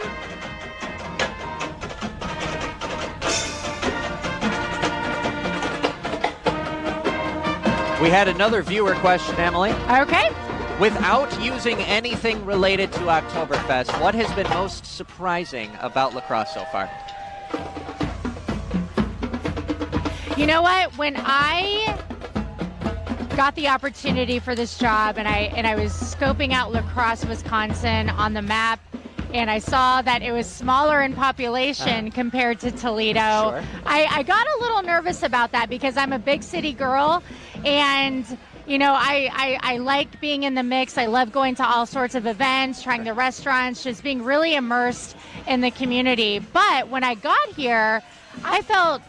We had another viewer question, Emily. Okay. Without using anything related to Oktoberfest, what has been most surprising about La Crosse so far? You know what? When I got the opportunity for this job and I was scoping out La Crosse, Wisconsin on the map, and I saw that it was smaller in population compared to Toledo, sure. I got a little nervous about that because I'm a big city girl, and you know, I like being in the mix. I love going to all sorts of events, trying the restaurants, just being really immersed in the community. But when I got here, I felt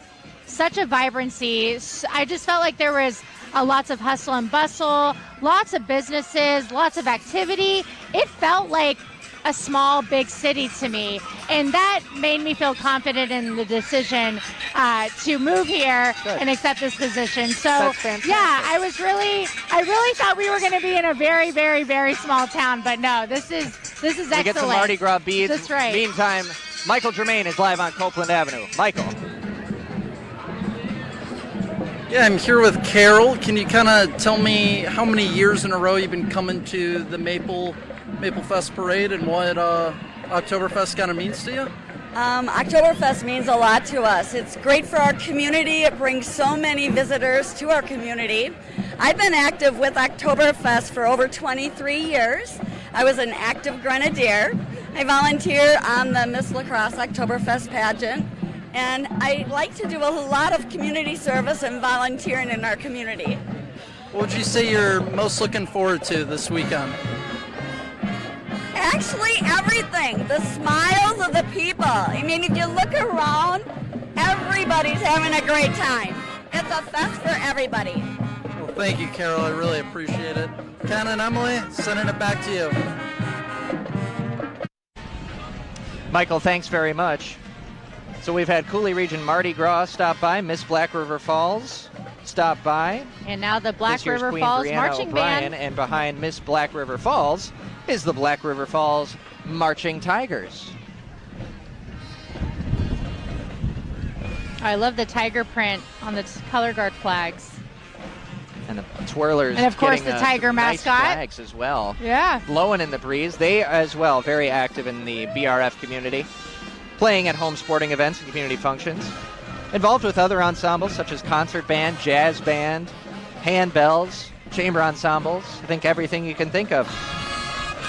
such a vibrancy. I just felt like there was lots of hustle and bustle, lots of businesses, lots of activity. It felt like a small, big city to me. And that made me feel confident in the decision to move here and accept this position. So, yeah, I really thought we were going to be in a very, very, very small town. But no, this is excellent. We get some Mardi Gras beads. That's right. Meantime, Michael Germain is live on Copeland Avenue. Michael. Yeah, I'm here with Carol. Can you kind of tell me how many years in a row you've been coming to the Maple Fest Parade and what Oktoberfest kind of means to you? Oktoberfest means a lot to us. It's great for our community. It brings so many visitors to our community. I've been active with Oktoberfest for over 23 years. I was an active grenadier. I volunteer on the Miss Lacrosse Oktoberfest pageant, and I like to do a lot of community service and volunteering in our community. What would you say you're most looking forward to this weekend? Actually, everything. The smiles of the people. I mean, if you look around, everybody's having a great time. It's a fest for everybody. Well, thank you, Carol. I really appreciate it. Ken and Emily, sending it back to you. Michael, thanks very much. So we've had Coulee Region Mardi Gras stop by, Miss Black River Falls stop by. And now the Black This year's River Queen Falls Brianna Marching O'Brien, Band. and behind Miss Black River Falls is the Black River Falls Marching Tigers. I love the tiger print on the color guard flags. And the twirlers, And of course getting, the tiger some nice mascot. flags as well. Yeah. Blowing in the breeze. They as well, very active in the BRF community, playing at home sporting events and community functions. Involved with other ensembles such as concert band, jazz band, handbells, chamber ensembles. I think everything you can think of.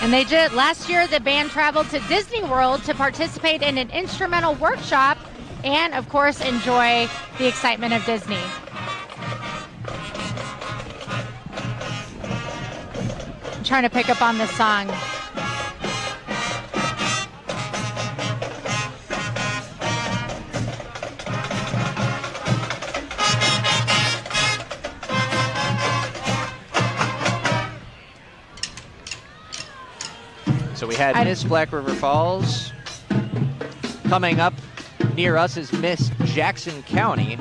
And they did last year. The band traveled to Disney World to participate in an instrumental workshop, and of course enjoy the excitement of Disney. I'm trying to pick up on this song. So we had Miss Black River Falls. Coming up near us is Miss Jackson County.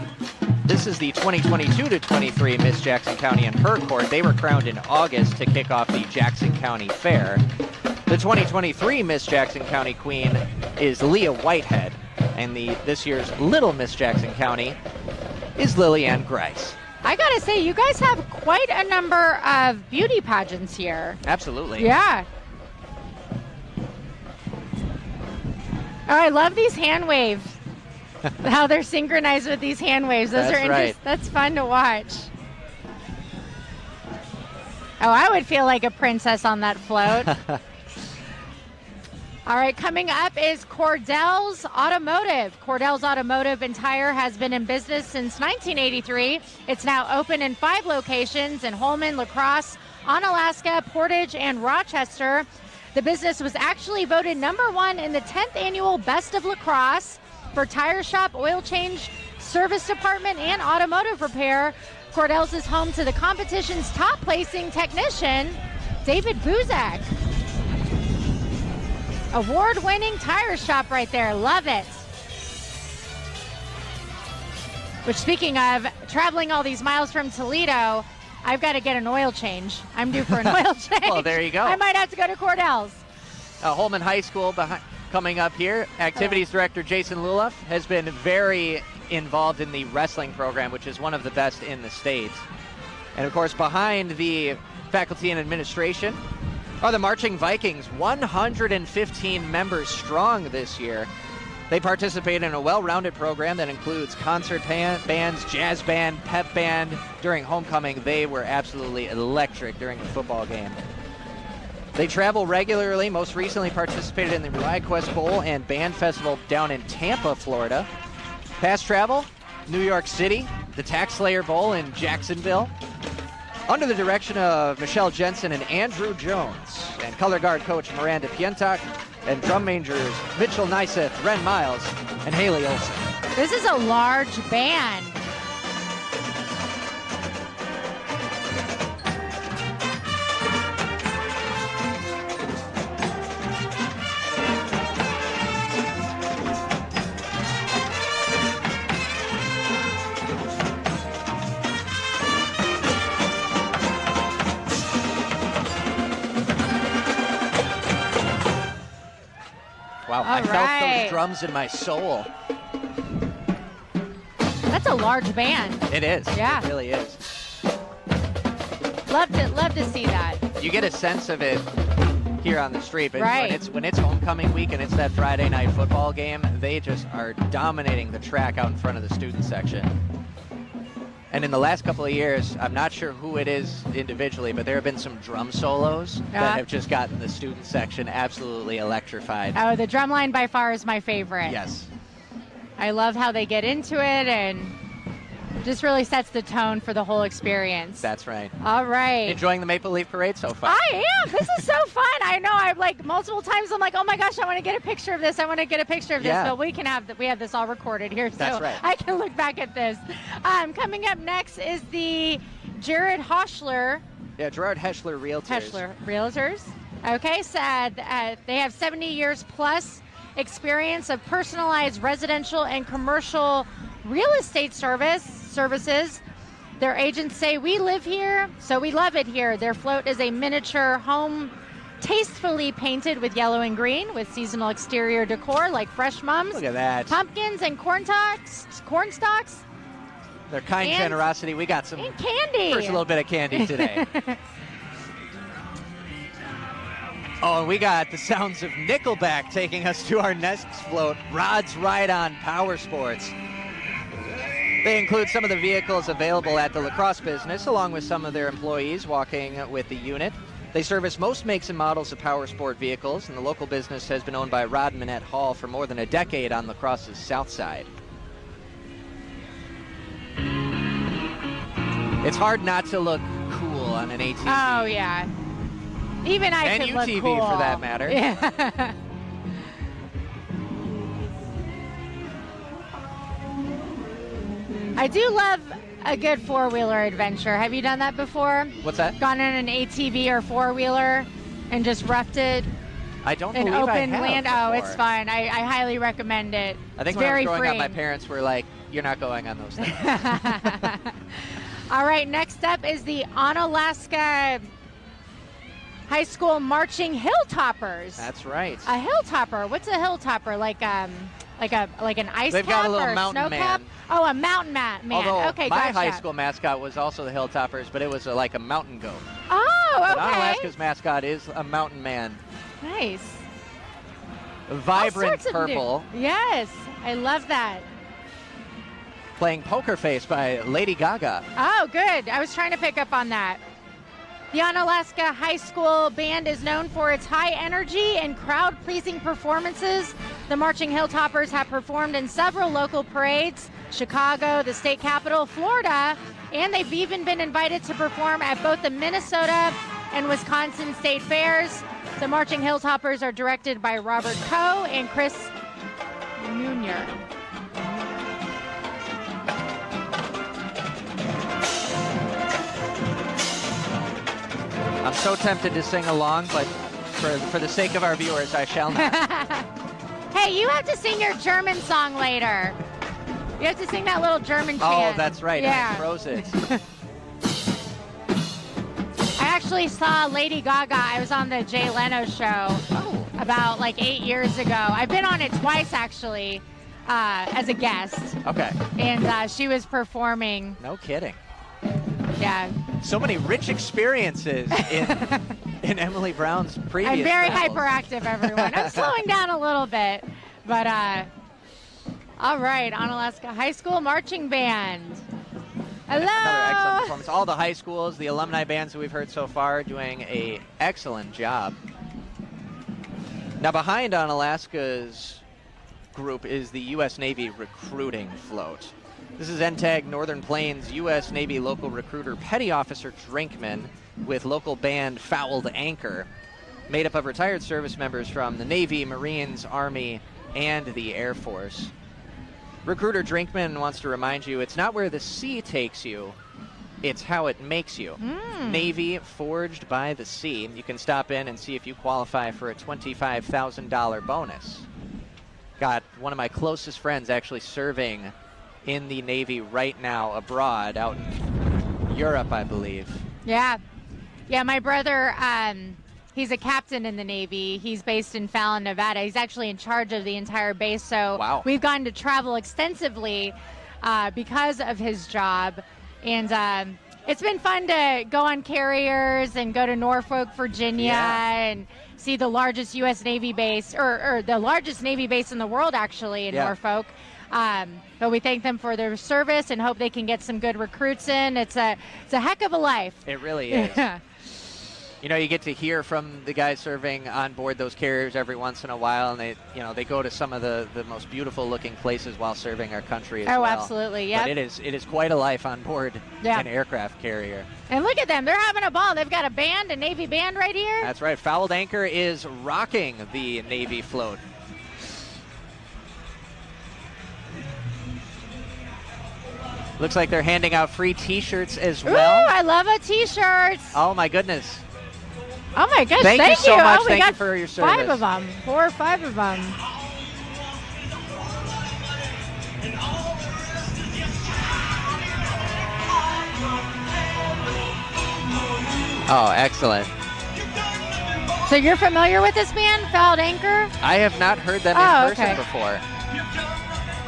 This is the 2022-23 Miss Jackson County in her court. They were crowned in August to kick off the Jackson County Fair. The 2023 Miss Jackson County Queen is Leah Whitehead, and this year's Little Miss Jackson County is Lillianne Grice. I gotta say, you guys have quite a number of beauty pageants here. Absolutely. Yeah. Oh, I love these hand waves. How they're synchronized with these hand waves. Those That's are interesting. right. That's fun to watch. Oh, I would feel like a princess on that float. All right, coming up is Cordell's Automotive. Cordell's Automotive and Tire has been in business since 1983. It's now open in 5 locations in Holman, La Crosse, Onalaska, Portage, and Rochester. The business was actually voted #1 in the 10th annual Best of La Crosse for tire shop, oil change, service department, and automotive repair. Cordell's is home to the competition's top placing technician, David Buzak. Award-winning tire shop right there. Love it. Which, speaking of traveling all these miles from Toledo, I've got to get an oil change. I'm due for an oil change. Well, there you go. I might have to go to Cordell's. Holman High School coming up here. Activities Director Jason Luloff has been very involved in the wrestling program, which is one of the best in the state. And of course, behind the faculty and administration are the Marching Vikings, 115 members strong this year. They participate in a well-rounded program that includes concert bands, jazz band, pep band. During homecoming, they were absolutely electric during the football game. They travel regularly, most recently participated in the ReliaQuest Bowl and Band Festival down in Tampa, Florida. Past travel, New York City, the Tax Slayer Bowl in Jacksonville. Under the direction of Michelle Jensen and Andrew Jones, and color guard coach Miranda Pientak, and drum majors Mitchell Neiseth, Ren Miles, and Haley Olson. This is a large band. Wow, I felt those drums in my soul. That's a large band. It is. Yeah. It really is. Love to see that. You get a sense of it here on the street, but Right. when it's homecoming week and it's that Friday night football game, they just are dominating the track out in front of the student section. And in the last couple of years, I'm not sure who it is individually, but there have been some drum solos that have just gotten the student section absolutely electrified. Oh, the drum line by far is my favorite. Yes. I love how they get into it and just really sets the tone for the whole experience. That's right. All right. Enjoying the Maple Leaf Parade so far? I am. This is so fun. I know. I've like multiple times. I'm like, oh my gosh, I want to get a picture of this. I want to get a picture of this. Yeah. But we have this all recorded here, so That's right. I can look back at this. Coming up next is the Gerard Heschler. Yeah, Gerard Heschler Realtors. Okay, so they have 70 years plus experience of personalized residential and commercial real estate services. Their agents say, we live here, so we love it here. Their float is a miniature home tastefully painted with yellow and green with seasonal exterior decor like fresh mums, Look at that. pumpkins, and corn stalks. Their kind generosity. We got some and candy. First, a little bit of candy today. Oh, and we got the sounds of Nickelback taking us to our next float, Rod's Ride On Power Sports. They include some of the vehicles available at the lacrosse business, along with some of their employees walking with the unit. They service most makes and models of power sport vehicles, and the local business has been owned by Rod and Minette Hall for more than a decade on lacrosse's south side. It's hard not to look cool on an ATV. Oh, yeah. Even I and could UTV look cool. for that matter. Yeah. I do love a good four-wheeler adventure. Have you done that before? What's that? Gone in an ATV or four-wheeler and just roughed it I don't in believe open I have land? before. Oh, it's fun. I highly recommend it. I think it's when I very was growing freeing. up, my parents were like, you're not going on those things. All right, next up is the Onalaska High School Marching Hilltoppers. That's right. A hilltopper. What's a hilltopper? Like an ice They've cap got a little or mountain snow man. cap? Oh, a mountain man. Although Okay, my gotcha. high school mascot was also the Hilltoppers, but it was like a mountain goat. Oh, But okay. Onalaska's mascot is a mountain man. Nice. Vibrant All sorts of purple, new- Yes, I love that. playing Poker Face by Lady Gaga. Oh, good. I was trying to pick up on that. The Onalaska High School Band is known for its high energy and crowd-pleasing performances. The Marching Hilltoppers have performed in several local parades, Chicago, the state capital, Florida, and they've even been invited to perform at both the Minnesota and Wisconsin state fairs. The Marching Hilltoppers are directed by Robert Coe and Chris Munier. I'm so tempted to sing along, but for the sake of our viewers, I shall not. Hey, you have to sing your German song later. You have to sing that little German chant. Oh, that's right. Yeah. I froze it. I actually saw Lady Gaga. I was on the Jay Leno show about like 8 years ago. I've been on it twice actually as a guest. Okay. And she was performing. No kidding. Yeah. So many rich experiences in Emily Brown's previous I'm very travels. hyperactive, everyone. I'm slowing down a little bit. But all right, Onalaska High School Marching Band. Hello. Another excellent performance. All the high schools, the alumni bands that we've heard so far, doing an excellent job. Now, behind Onalaska's group is the U.S. Navy recruiting float. This is NTAG Northern Plains U.S. Navy local recruiter Petty Officer Drinkman with local band Fouled Anchor, made up of retired service members from the Navy, Marines, Army, and the Air Force. Recruiter Drinkman wants to remind you, it's not where the sea takes you, it's how it makes you. Navy forged by the sea. You can stop in and see if you qualify for a $25,000 bonus. Got one of my closest friends actually serving in the Navy right now abroad, out in Europe, I believe. Yeah. Yeah, my brother, he's a captain in the Navy. He's based in Fallon, Nevada. He's actually in charge of the entire base. So Wow. We've gotten to travel extensively because of his job. And it's been fun to go on carriers and go to Norfolk, Virginia, and see the largest U.S. Navy base, or the largest Navy base in the world, actually, in Norfolk. But we thank them for their service and hope they can get some good recruits in. It's a heck of a life. It really is. Yeah. You know, you get to hear from the guys serving on board those carriers every once in a while, and they go to some of the most beautiful looking places while serving our country as well. Oh, absolutely, yeah. But it is quite a life on board an aircraft carrier. And look at them. They're having a ball. They've got a band, a Navy band right here. That's right. Fouled Anchor is rocking the Navy float. Looks like they're handing out free T-shirts as well. Ooh, I love a T-shirt. Oh, my goodness. Oh, my gosh. Thank you so much. Oh, Thank you for your service. 5 of them. 4 or 5 of them. Oh, excellent. So you're familiar with this band, Fouled Anchor? I have not heard them in person before.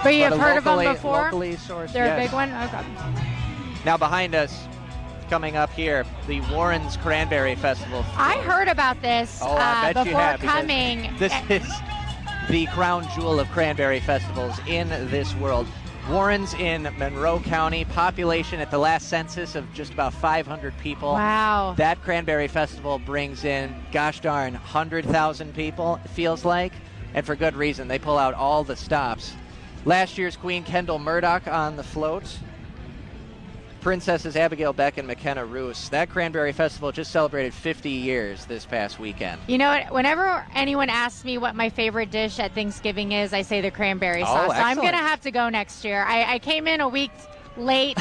But you've heard of them before? Locally sourced, They're yes. a big one? Okay. Now behind us, coming up here, the Warren's Cranberry Festival. I heard about this I bet you before have, coming. This is the crown jewel of cranberry festivals in this world. Warren's in Monroe County, population at the last census of just about 500 people. Wow. That cranberry festival brings in, gosh darn, 100,000 people, it feels like, and for good reason. They pull out all the stops. Last year's Queen Kendall Murdoch on the float. Princesses Abigail Beck and McKenna Roos. That Cranberry Festival just celebrated 50 years this past weekend. You know what? Whenever anyone asks me what my favorite dish at Thanksgiving is, I say the cranberry sauce. So I'm going to have to go next year. I came in a week late.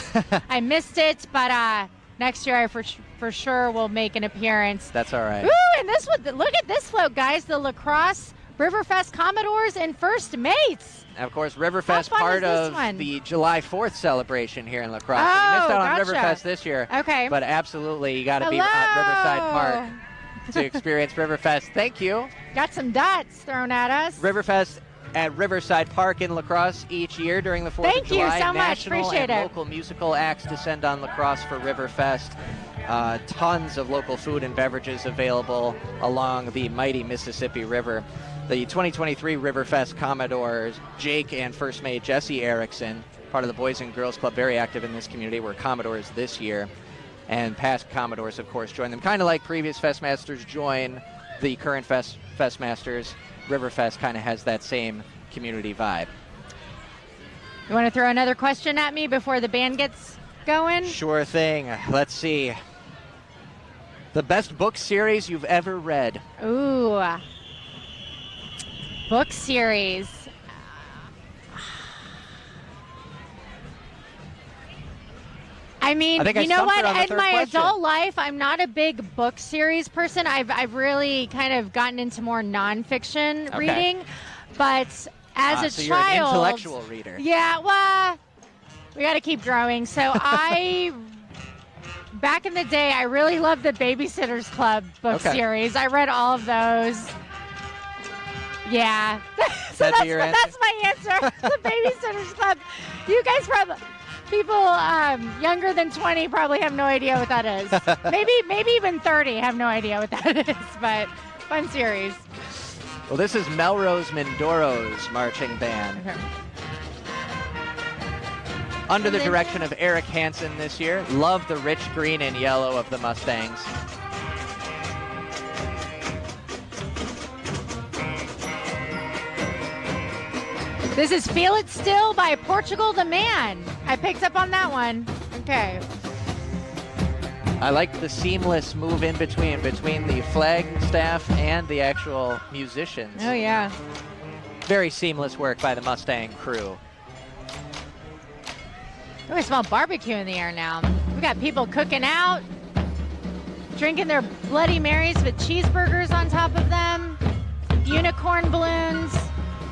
I missed it, but next year I for sure will make an appearance. That's all right. Ooh, and this one, look at this float, guys. The Lacrosse Riverfest Commodores and First Mates. And of course, Riverfest, part of the July 4th celebration here in La Crosse. Oh, so you missed out on gotcha. Riverfest this year. Okay. But absolutely, you got to be at Riverside Park to experience Riverfest. Thank you. Got some dots thrown at us. Riverfest at Riverside Park in La Crosse each year during the 4th of July. Thank you so much. National Appreciate and it. local musical acts descend on La Crosse for Riverfest. Tons of local food and beverages available along the mighty Mississippi River. The 2023 Riverfest Commodores, Jake and First Mate Jesse Erickson, part of the Boys and Girls Club, very active in this community, were Commodores this year. And past Commodores, of course, join them. Kind of like previous Festmasters join the current Festmasters. Riverfest kind of has that same community vibe. You want to throw another question at me before the band gets going? Sure thing. Let's see. The best book series you've ever read. Ooh. Book series. I mean, you know what? In my adult life, I'm not a big book series person. I've really kind of gotten into more nonfiction reading. But as a so child, you're an intellectual reader. Yeah, well, we got to keep growing. So back in the day, I really loved the Babysitter's Club book series. I read all of those. Yeah. So that's my answer. The Babysitter's Club. You guys probably, people younger than 20 probably have no idea what that is. maybe even 30 have no idea what that is, but fun series. Well, this is Melrose Mindoro's marching band. Okay. Under the direction of Eric Hansen this year. Love the rich green and yellow of the Mustangs. This is Feel It Still by Portugal the Man. I picked up on that one. Okay. I like the seamless move in between the flag staff and the actual musicians. Oh, yeah. Very seamless work by the Mustang crew. Oh, I smell barbecue in the air now. We got people cooking out, drinking their Bloody Marys with cheeseburgers on top of them, unicorn balloons.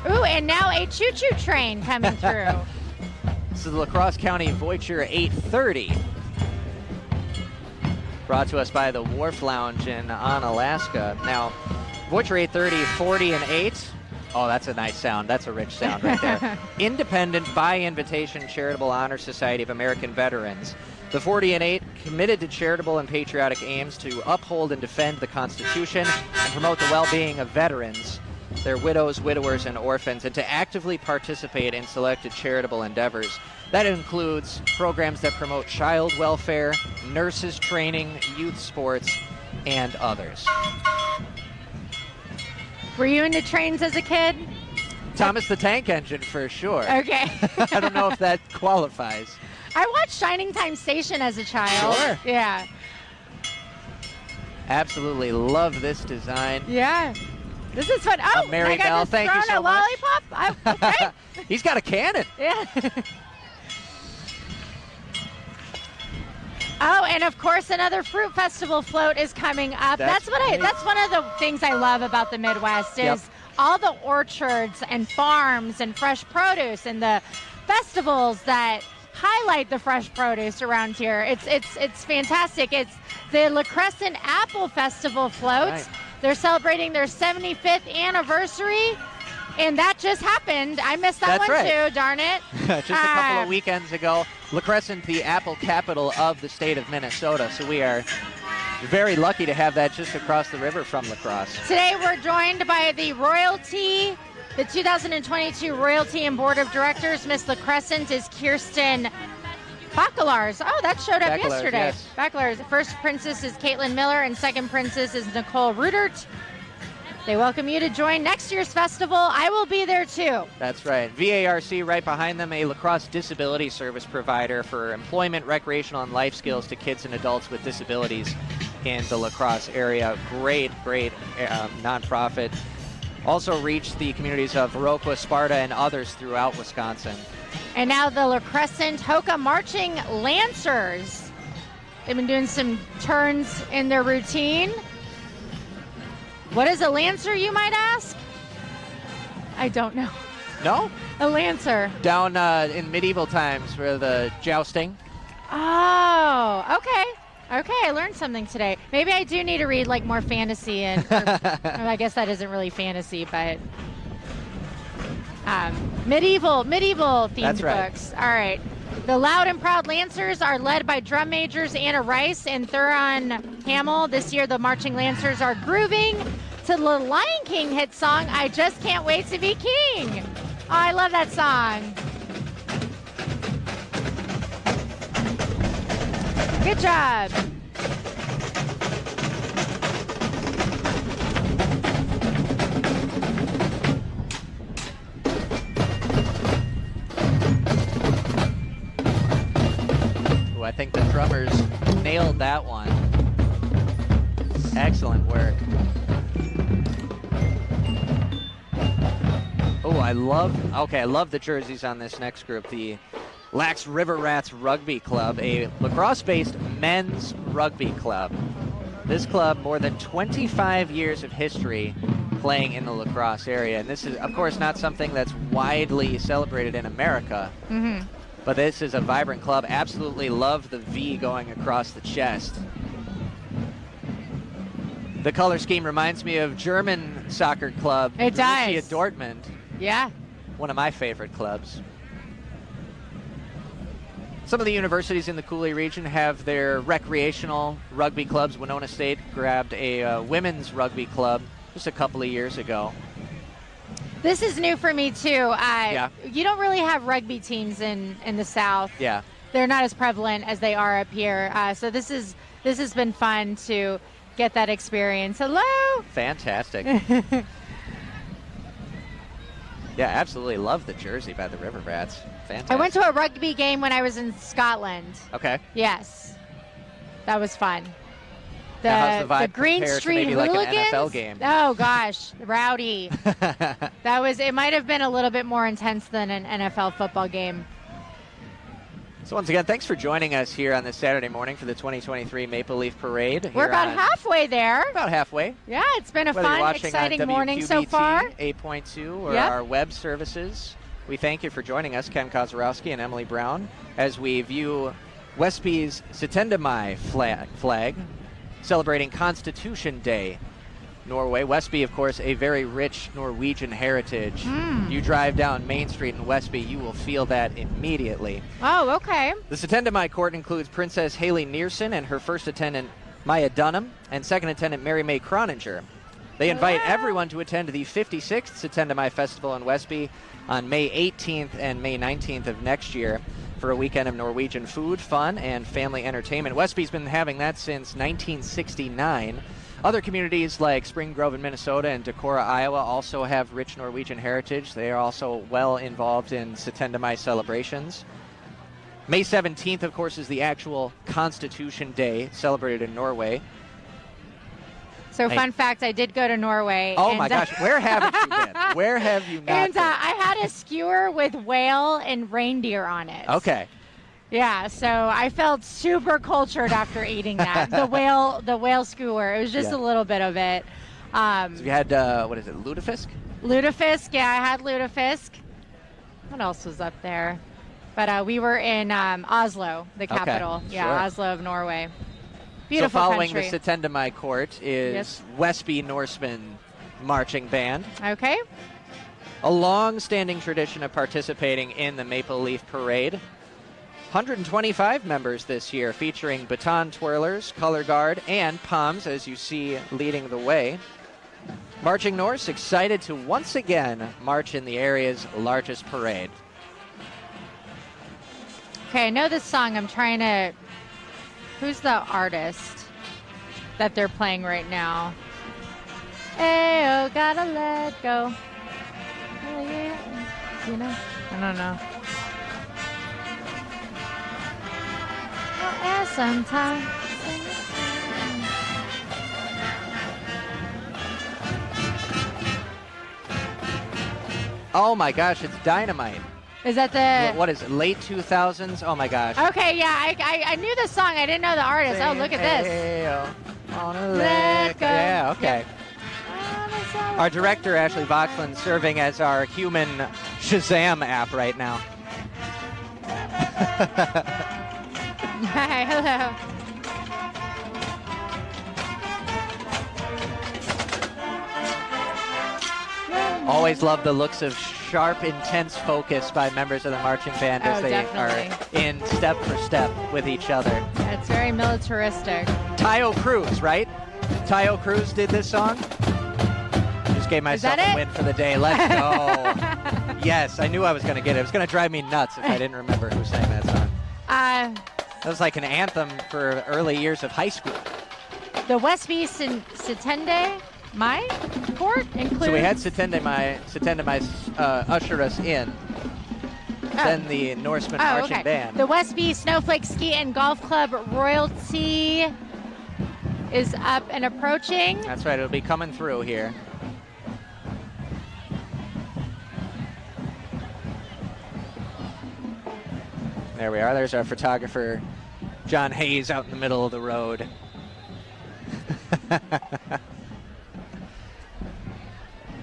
Ooh, and now a choo-choo train coming through. This is the La Crosse County Voiture 830. Brought to us by the Wharf Lounge in Onalaska. Now, Voiture 830, 40 and 8. Oh, that's a nice sound. That's a rich sound right there. Independent, by invitation, Charitable Honor Society of American Veterans. The 40 and 8, committed to charitable and patriotic aims to uphold and defend the Constitution and promote the well-being of veterans. their widows, widowers, and orphans, and to actively participate in selected charitable endeavors. That includes programs that promote child welfare, nurses training, youth sports, and others. Were you into trains as a kid? Thomas the Tank Engine for sure. Okay. I don't know if that qualifies. I watched Shining Time Station as a child. Sure. Yeah. Absolutely love this design. Yeah. This is fun. Oh, Mary I got Bell, just thank you thrown so a much. lollipop. Okay. He's got a cannon. Yeah. Oh, and of course, another fruit festival float is coming up. That's one of the things I love about the Midwest is all the orchards and farms and fresh produce and the festivals that highlight the fresh produce around here. It's fantastic. It's the La Crescent Apple Festival float. Right. They're celebrating their 75th anniversary. And that just happened. I missed that That's one right. too, darn it. Just a couple of weekends ago. La Crescent, the apple capital of the state of Minnesota. So we are very lucky to have that just across the river from La Crosse. Today we're joined by the Royalty, the 2022 Royalty and Board of Directors. Miss La Crescent is Kirsten Bacelars. Oh, that showed up Bacelars, yesterday. yes. Bacelars. First princess is Caitlin Miller, and second princess is Nicole Rudert. They welcome you to join next year's festival. I will be there too. That's right. VARC right behind them, a La Crosse disability service provider for employment, recreational, and life skills to kids and adults with disabilities in the La Crosse area. Great nonprofit. Also reached the communities of Viroqua, Sparta, and others throughout Wisconsin. And now the La Crescent Hoka Marching Lancers. They've been doing some turns in their routine. What is a lancer, you might ask? I don't know. No? A lancer. Down in medieval times for the jousting. Oh, okay. Okay, I learned something today. Maybe I do need to read like more fantasy and I guess that isn't really fantasy, but medieval themed That's right. books. All right. The Loud and Proud Lancers are led by drum majors Anna Rice and Thuron Hamill. This year, the marching Lancers are grooving to the Lion King hit song, I Just Can't Wait to Be King. Oh, I love that song. Good job. I think the drummers nailed that one. Excellent work. Oh, I love the jerseys on this next group. The Lax River Rats Rugby Club, a La Crosse-based men's rugby club. This club, more than 25 years of history playing in the La Crosse area. And this is, of course, not something that's widely celebrated in America. Mm-hmm. But this is a vibrant club. Absolutely love the V going across the chest. The color scheme reminds me of German soccer club It Borussia does. Dortmund. Yeah. One of my favorite clubs. Some of the universities in the Coulee region have their recreational rugby clubs. Winona State grabbed a women's rugby club just a couple of years ago. This is new for me too. Yeah. You don't really have rugby teams in the South. Yeah. They're not as prevalent as they are up here. So this has been fun to get that experience. Hello. Fantastic. Yeah, absolutely love the jersey by the River Rats. Fantastic. I went to a rugby game when I was in Scotland. Okay. Yes, that was fun. Now, how's the vibe Green compared to Street maybe like an Hooligans. NFL game? Oh gosh, rowdy. It might have been a little bit more intense than an NFL football game. So once again, thanks for joining us here on this Saturday morning for the 2023 Maple Leaf Parade. We're about halfway there. About halfway. Yeah, it's been a Whether you're fun, watching exciting on morning so WKBT far. 8.2 or Yep. our web services. We thank you for joining us, Ken Kozarowski and Emily Brown, as we view Westby's Setendamai flag celebrating Constitution Day. Norway. Westby, of course, a very rich Norwegian heritage. You drive down Main Street in Westby, you will feel that immediately. Oh, okay. The Setendamai court includes Princess Haley Nearson and her first attendant, Maya Dunham, and second attendant, Mary May Croninger. They invite everyone to attend the 56th Satendamai Festival in Westby on May 18th and May 19th of next year for a weekend of Norwegian food, fun, and family entertainment. Westby's been having that since 1969. Other communities like Spring Grove in Minnesota and Decorah, Iowa also have rich Norwegian heritage. They are also well involved in Satendamai celebrations. May 17th, of course, is the actual Constitution Day celebrated in Norway. So fun fact, I did go to Norway. Oh my gosh, where haven't you been? Where have you not And been? I had a skewer with whale and reindeer on it. Okay. Yeah, so I felt super cultured after eating that. the whale skewer. It was just a little bit of it. So you had, what is it, lutefisk? Lutefisk, yeah, I had lutefisk. What else was up there? But we were in Oslo, the capital. Okay, Yeah, sure. Oslo of Norway. Beautiful so following country. the Satendamai court is Westby Norseman Marching Band. Okay. A long-standing tradition of participating in the Maple Leaf Parade. 125 members this year, featuring baton twirlers, color guard, and poms, as you see leading the way. Marching Norse excited to once again march in the area's largest parade. Okay, I know this song. I'm trying to... Who's the artist that they're playing right now? Ayo, gotta let go. You know? I don't know. Sometimes. Oh my gosh, it's Dynamite. Is that the... What is it, late 2000s? Oh my gosh. Okay, yeah, I knew the song. I didn't know the artist. Oh, look at this. Let go. Yeah, okay. Our director, Ashley Voxland, serving as our human Shazam app right now. Hi, hello. Always love the looks of sharp, intense focus by members of the marching band as they definitely. are in step for step with each other. It's very militaristic. Tayo Cruz, right? Tayo Cruz did this song? Just gave myself a win for the day. Let's go. Yes, I knew I was going to get it. It was going to drive me nuts if I didn't remember who sang that song. That was like an anthem for early years of high school. The Westby Satendamai court includes... So we had Satendamai usher us in. Then the Norseman Marching Band. The Westby Snowflake Ski and Golf Club royalty is up and approaching. That's right. It'll be coming through here. There we are. There's our photographer, John Hayes, out in the middle of the road.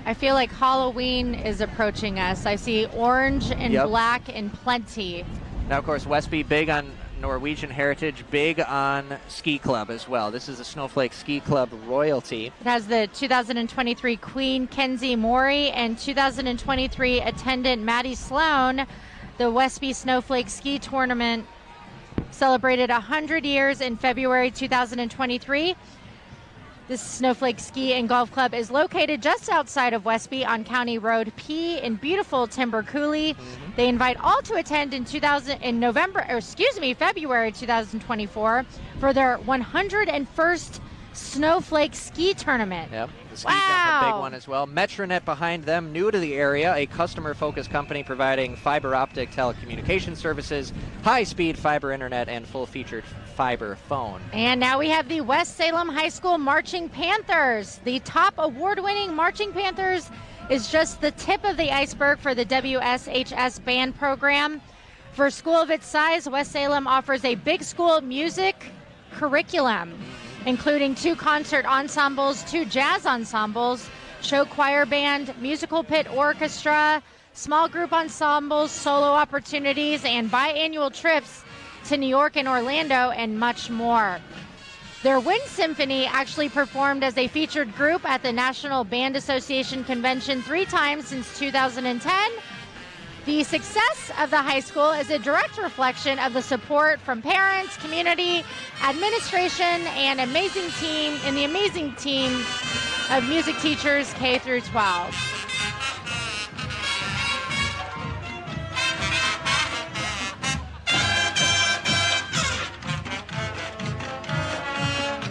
I feel like Halloween is approaching us. I see orange and black in plenty. Now, of course, Westby, big on Norwegian heritage, big on ski club as well. This is the Snowflake Ski Club royalty. It has the 2023 Queen Kenzie Mori and 2023 attendant Maddie Sloan. The Westby Snowflake Ski Tournament celebrated 100 years in February 2023. This Snowflake Ski and Golf Club is located just outside of Westby on County Road P in beautiful Timber Coulee. They invite all to attend in February 2024 for their 101st Snowflake Ski Tournament. Yep, the ski jump, a big one as well. Metronet behind them, new to the area, a customer-focused company providing fiber optic telecommunication services, high-speed fiber internet, and full-featured fiber phone. And now we have the West Salem High School Marching Panthers. The top award-winning Marching Panthers is just the tip of the iceberg for the WSHS band program. For a school of its size, West Salem offers a big school music curriculum, including 2 concert ensembles, 2 jazz ensembles, show choir band, musical pit orchestra, small group ensembles, solo opportunities, and biannual trips to New York and Orlando, and much more. Their Wind Symphony actually performed as a featured group at the National Band Association Convention 3 times since 2010. The success of the high school is a direct reflection of the support from parents, community, administration, and the amazing team of music teachers K through 12.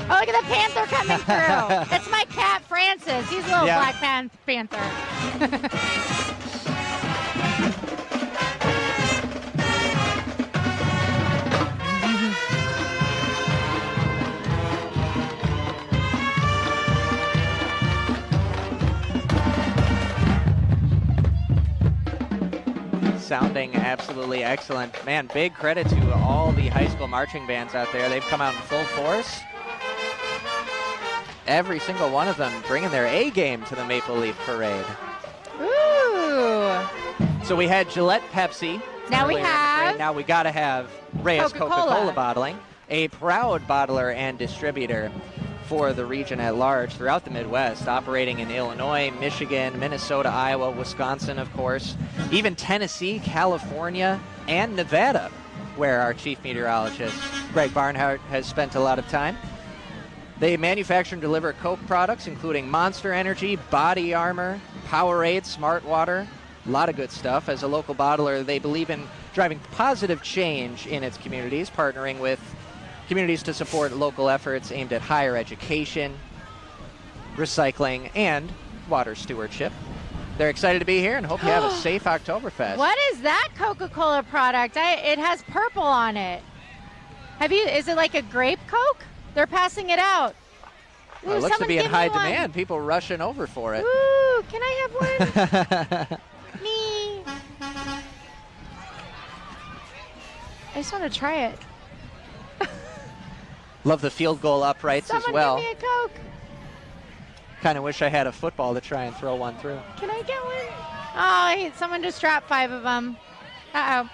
Oh, look at the panther coming through. That's my cat, Francis. He's a little black panther. Sounding absolutely excellent. Man, big credit to all the high school marching bands out there. They've come out in full force. Every single one of them bringing their A game to the Maple Leaf Parade. Ooh. So we had Gillette Pepsi. Now we have. Now we got to have Reyes Coca-Cola. Coca-Cola Bottling, a proud bottler and distributor for the region at large throughout the Midwest, operating in Illinois, Michigan, Minnesota, Iowa, Wisconsin, of course, even Tennessee, California, and Nevada, where our chief meteorologist, Greg Barnhart, has spent a lot of time. They manufacture and deliver Coke products, including Monster Energy, Body Armor, Powerade, Smart Water, a lot of good stuff. As a local bottler, they believe in driving positive change in its communities, partnering with communities to support local efforts aimed at higher education, recycling, and water stewardship. They're excited to be here and hope you have a safe Oktoberfest. What is that Coca-Cola product? It has purple on it. Is it like a grape Coke? They're passing it out. Ooh, it looks to be in high one. demand. People rushing over for it. Ooh, can I have one? Me. I just want to try it. Love the field goal uprights as well. Give me a Coke. Kind of wish I had a football to try and throw one through. Can I get one? Oh, someone just dropped 5 of them. Uh-oh.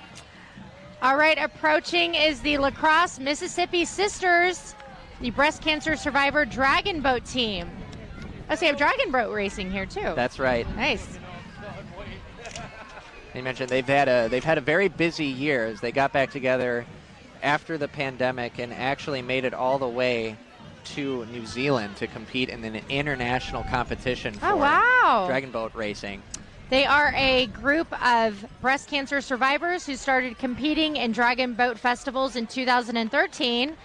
All right, approaching is the La Crosse, Mississippi Sisters, the breast cancer survivor dragon boat team. Oh, so you have dragon boat racing here too. That's right. Nice. They mentioned they've had a very busy year as they got back together after the pandemic and actually made it all the way to New Zealand to compete in an international competition for dragon boat racing. They are a group of breast cancer survivors who started competing in dragon boat festivals in 2013.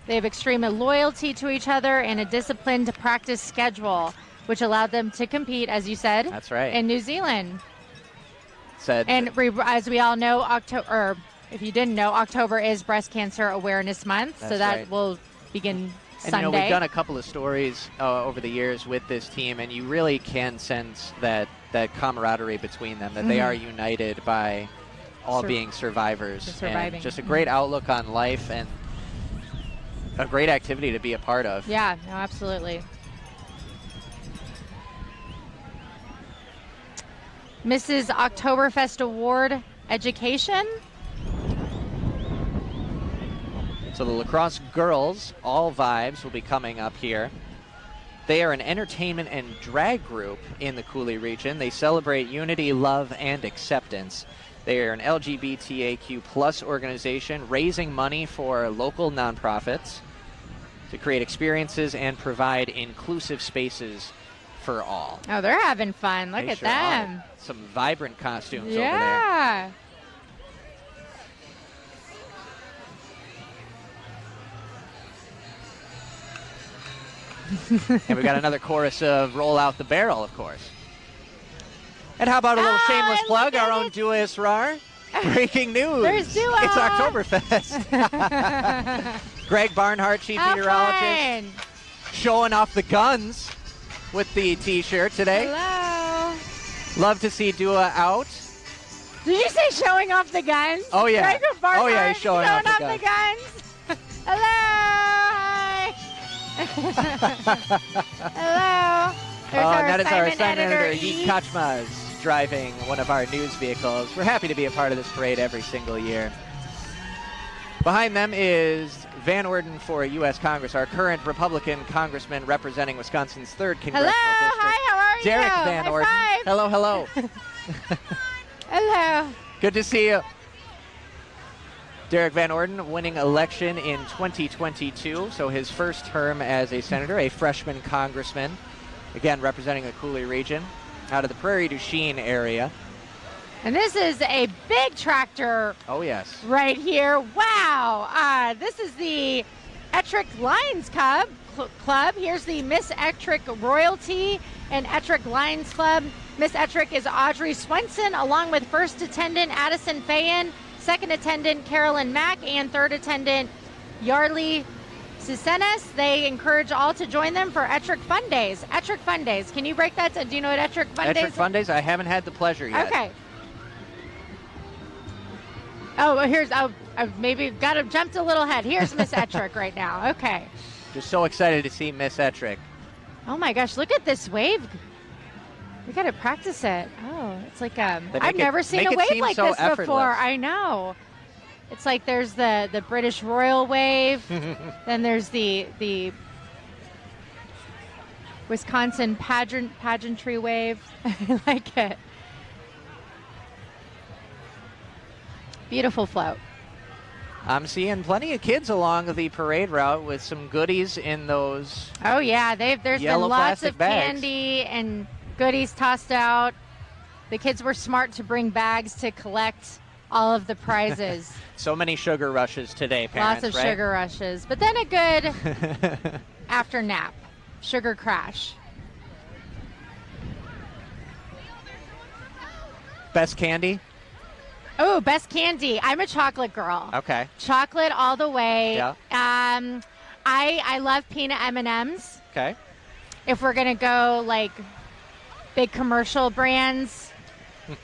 They have extreme loyalty to each other and a disciplined practice schedule, which allowed them to compete, as you said, that's right, in New Zealand. As we all know, if you didn't know, October is Breast Cancer Awareness Month, so that will begin Sunday. And we've done a couple of stories over the years with this team, and you really can sense that camaraderie between them, that they are united by all being survivors. And just a great outlook on life and a great activity to be a part of. Yeah, no, absolutely. Mrs. Oktoberfest Award Education. So the La Crosse girls, All Vibes, will be coming up here. They are an entertainment and drag group in the Coulee region. They celebrate unity, love, and acceptance. They are an LGBTQ plus organization raising money for local nonprofits to create experiences and provide inclusive spaces for all. Oh, they're having fun. Look at them. Some vibrant costumes over there. Yeah. And we got another chorus of Roll Out the Barrel, of course. And how about a little shameless plug, our own Dua Israr? Breaking news. There's Dua. It's Oktoberfest. Greg Barnhart, chief meteorologist, showing off the guns with the T-shirt today. Hello. Love to see Dua out. Did you say showing off the guns? Oh, yeah. Greg Barnhart, oh, yeah, he's showing off the guns. Hello. Hello. That is our assignment editor, Yeet Kachmaz, driving one of our news vehicles. We're happy to be a part of this parade every single year. Behind them is Van Orden for U.S. Congress, our current Republican congressman representing Wisconsin's 3rd congressional district. Hi, how are you? Derek Van Orden. Five. Hello, hello. Hello. Hello. Good to see you. Derek Van Orden winning election in 2022, so his first term as a senator, a freshman congressman, again representing the Cooley region out of the Prairie du Chien area. And this is a big tractor. Oh, yes. Right here. Wow. This is the Ettrick Lions Club. Here's the Miss Ettrick Royalty and Ettrick Lions Club. Miss Ettrick is Audrey Swenson, along with first attendant Addison Fayen, second attendant Carolyn Mack, and third attendant Yarley Cisenes. They encourage all to join them for Ettrick Fun Days. Ettrick Fun Days. Can you break that? Do you know what Ettrick Fun Days is? Ettrick Fun Days? I haven't had the pleasure yet. Okay. Oh, well, here's, I've maybe got to jumped a little ahead. Here's Miss Ettrick right now. Okay. Just so excited to see Miss Ettrick. Oh my gosh, look at this wave. We got to practice it. Oh, it's like I've never seen a wave like this before. I know. It's like there's the British Royal wave. Then there's the Wisconsin pageantry wave. I like it. Beautiful float. I'm seeing plenty of kids along the parade route with some goodies in those. Oh yeah, there's been lots of candy and goodies tossed out. The kids were smart to bring bags to collect all of the prizes. So many sugar rushes today, parents. Lots of right? sugar rushes, but then a good after nap, sugar crash. Best candy? Oh, best candy. I'm a chocolate girl. Okay. Chocolate all the way. Yeah. I love peanut M&Ms. Okay. If we're going to go like big commercial brands.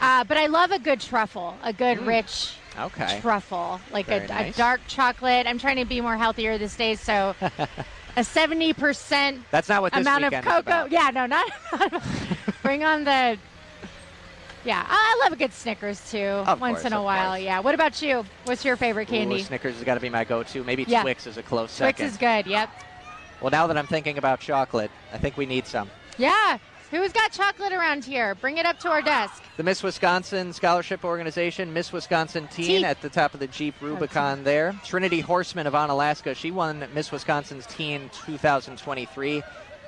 But I love a good truffle, a good rich truffle, like a dark chocolate. I'm trying to be more healthier these days, so a 70% That's not what this amount of weekend cocoa. is about. Yeah, no, not bring on the. Yeah, I love a good Snickers too. Once in a while. Yeah. What about you? What's your favorite candy? Ooh, Snickers has got to be my go-to. Maybe Twix is a close second. Twix is good. Yep. Well, now that I'm thinking about chocolate, I think we need some. Yeah. Who's got chocolate around here? Bring it up to our desk. The Miss Wisconsin Scholarship Organization, Miss Wisconsin Teen at the top of the Jeep Rubicon there. Trinity Horseman of Onalaska, she won Miss Wisconsin's Teen 2023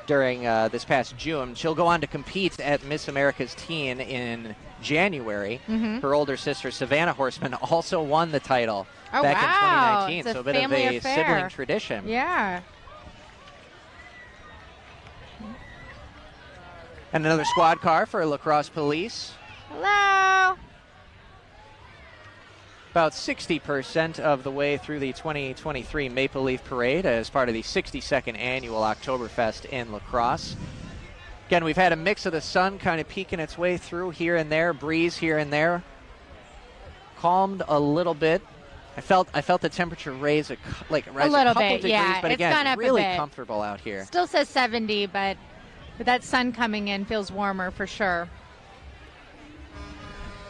during this past June. She'll go on to compete at Miss America's Teen in January. Her older sister, Savannah Horseman, also won the title back in 2019. It's so a bit of a sibling tradition. Yeah. And another squad car for La Crosse Police. Hello. About 60% of the way through the 2023 Maple Leaf Parade as part of the 62nd annual Oktoberfest in La Crosse. Again, we've had a mix of the sun kind of peeking its way through here and there, breeze here and there. Calmed a little bit. I felt the temperature rise a couple degrees, yeah. But It's again, gone up really a bit. comfortable out here. Still says 70, but with that sun coming in, feels warmer for sure.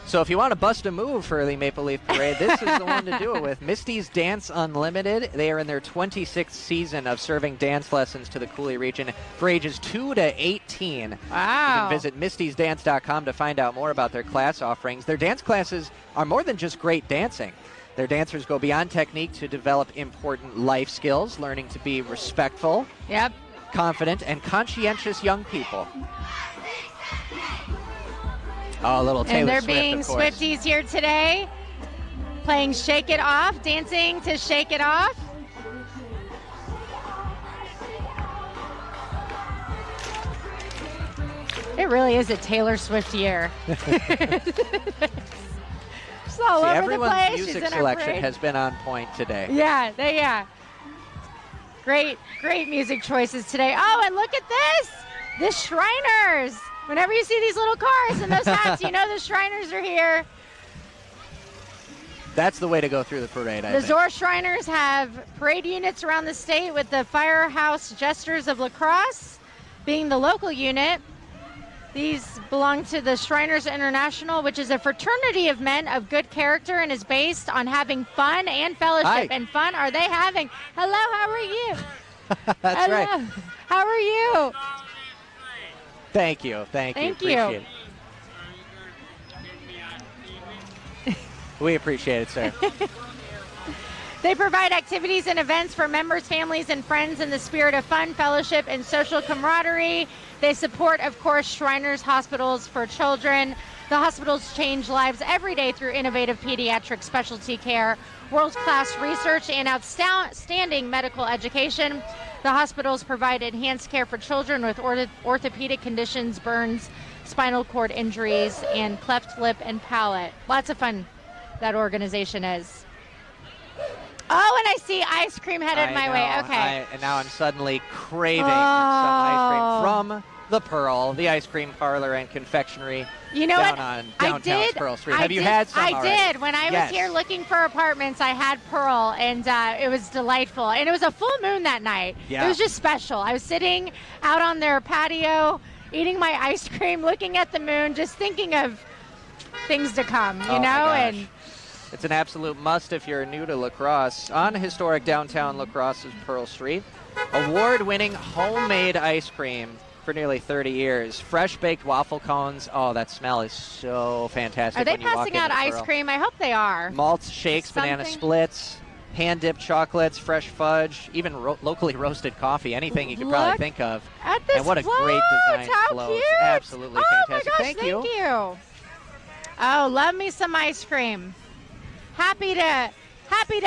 So if you want to bust a move for the Maple Leaf Parade, this is the one to do it with. Misty's Dance Unlimited. They are in their 26th season of serving dance lessons to the Cooley region for ages 2 to 18. Wow. You can visit mistysdance.com to find out more about their class offerings. Their dance classes are more than just great dancing. Their dancers go beyond technique to develop important life skills, learning to be respectful, confident, and conscientious young people. Oh, a little Taylor And they're Swift, being of course. Swifties here today, playing Shake It Off, dancing to Shake It Off. It really is a Taylor Swift year. It's all over the place. Everyone's music She's in our selection parade. has been on point today. Yeah. Great music choices today. Oh, and look at this. The Shriners. Whenever you see these little cars and those hats, you know the Shriners are here. That's the way to go through the parade, I The think. Zor Shriners have parade units around the state, with the Firehouse Jesters of La Crosse being the local unit. These belong to the Shriners International, which is a fraternity of men of good character and is based on having fun and fellowship. Hi. And fun are they having? Hello, how are you? That's Hello. right. How are you? Thank you. Thank you. Appreciate it. We appreciate it, sir. They provide activities and events for members, families, and friends in the spirit of fun, fellowship, and social camaraderie. They support, of course, Shriners Hospitals for Children. The hospitals change lives every day through innovative pediatric specialty care, world-class research, and outstanding medical education. The hospitals provide enhanced care for children with orthopedic conditions, burns, spinal cord injuries, and cleft lip and palate. Lots of fun, that organization is. Oh, and I see ice cream headed my way. Okay. And now I'm suddenly craving some ice cream from the Pearl, the ice cream parlor and confectionery. You know down what? on downtown Pearl Street. Have you did, had some I already? did. When I was here looking for apartments, I had Pearl, and it was delightful. And it was a full moon that night. Yeah. It was just special. I was sitting out on their patio, eating my ice cream, looking at the moon, just thinking of things to come, you know? And it's an absolute must if you're new to La Crosse. On historic downtown La Crosse's Pearl Street, award-winning homemade ice cream for nearly 30 years. Fresh baked waffle cones. Oh, that smell is so fantastic. Are they when you walk passing into out ice Pearl. cream? I hope they are. Malts, shakes, banana splits, hand-dipped chocolates, fresh fudge, even locally roasted coffee. Anything you could probably think of. At this and what a float. great design How float. cute. Absolutely fantastic. My gosh, Thank you. Oh, love me some ice cream. Happy to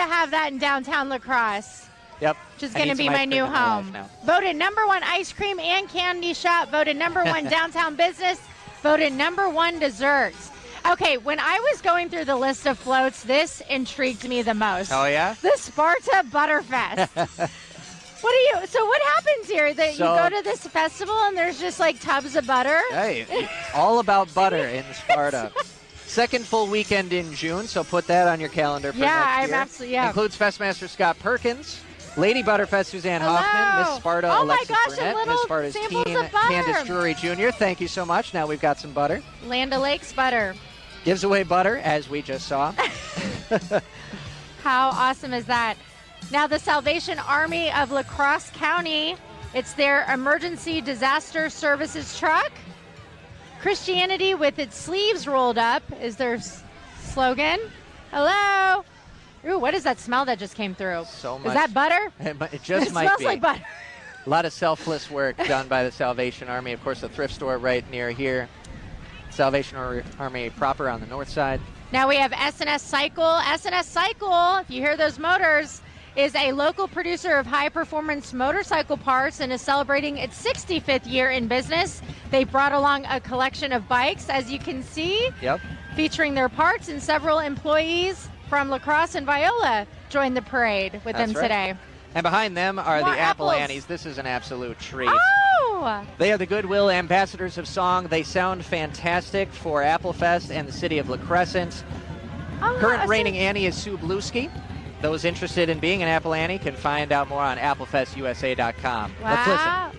have that in downtown La Crosse. Yep. Which is going to be my new home. Voted #1 ice cream and candy shop. Voted #1 downtown business. Voted #1 desserts. Okay, when I was going through the list of floats, this intrigued me the most. Oh, yeah? The Sparta Butterfest. What happens here? That you go to this festival and there's just like tubs of butter? Hey, all about butter in Sparta. Second full weekend in June, so put that on your calendar for next year. I'm absolutely, yeah. Includes Festmaster Scott Perkins, Lady Butterfest Suzanne Hoffman, Miss Sparta Alexis Burnett, Miss Sparta's teen Candace Drury Jr. Thank you so much. Now we've got some butter. Land O'Lakes butter. Gives away butter, as we just saw. How awesome is that? Now the Salvation Army of La Crosse County, it's their emergency disaster services truck. Christianity with its sleeves rolled up is their slogan. Hello. Ooh, what is that smell that just came through? So much. Is that butter? It just it might smells be. like butter. A lot of selfless work done by the Salvation Army. Of course, the thrift store right near here. Salvation Army proper on the north side. Now we have S&S Cycle. S&S Cycle, if you hear those motors, is a local producer of high-performance motorcycle parts and is celebrating its 65th year in business. They brought along a collection of bikes, as you can see, featuring their parts, and several employees from La Crosse and Viola joined the parade with them today. And behind them are More the Apple apples. Annies. This is an absolute treat. Oh! They are the Goodwill Ambassadors of Song. They sound fantastic for Applefest and the city of La Crescent. Current reigning Annie is Sue Bluski. Those interested in being an Apple Annie can find out more on applefestusa.com. Wow. Let's listen.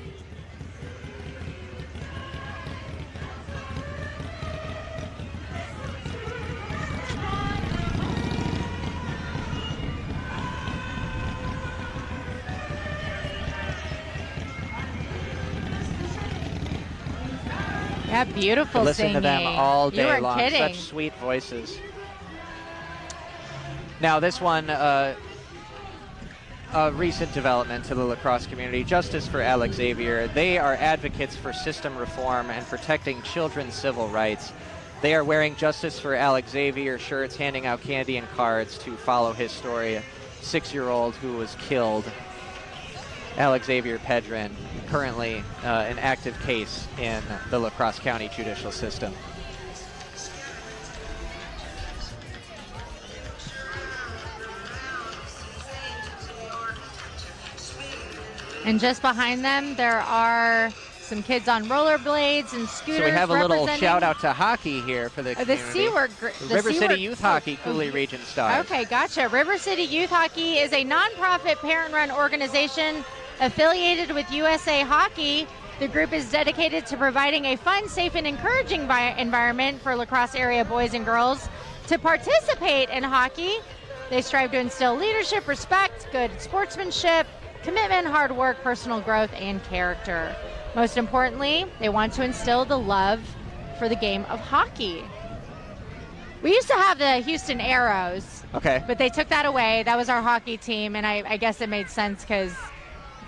Yeah, beautiful Listen singing. to them all day you are long. Kidding. Such sweet voices. Now, this one, a recent development to the La Crosse community, Justice for Alex Xavier. They are advocates for system reform and protecting children's civil rights. They are wearing Justice for Alex Xavier shirts, handing out candy and cards to follow his story. A 6-year-old who was killed, Alex Xavier Pedrin, currently an active case in the La Crosse County judicial system. And just behind them, there are some kids on rollerblades and scooters. So we have a little shout out to hockey here for the community. The River City Youth Hockey, Cooley Region Stars. Okay, gotcha. River City Youth Hockey is a nonprofit parent-run organization affiliated with USA Hockey. The group is dedicated to providing a fun, safe, and encouraging environment for La Crosse area boys and girls to participate in hockey. They strive to instill leadership, respect, good sportsmanship, commitment, hard work, personal growth, and character. Most importantly, they want to instill the love for the game of hockey. We used to have the Houston Aeros. Okay. But they took that away. That was our hockey team, and I guess it made sense because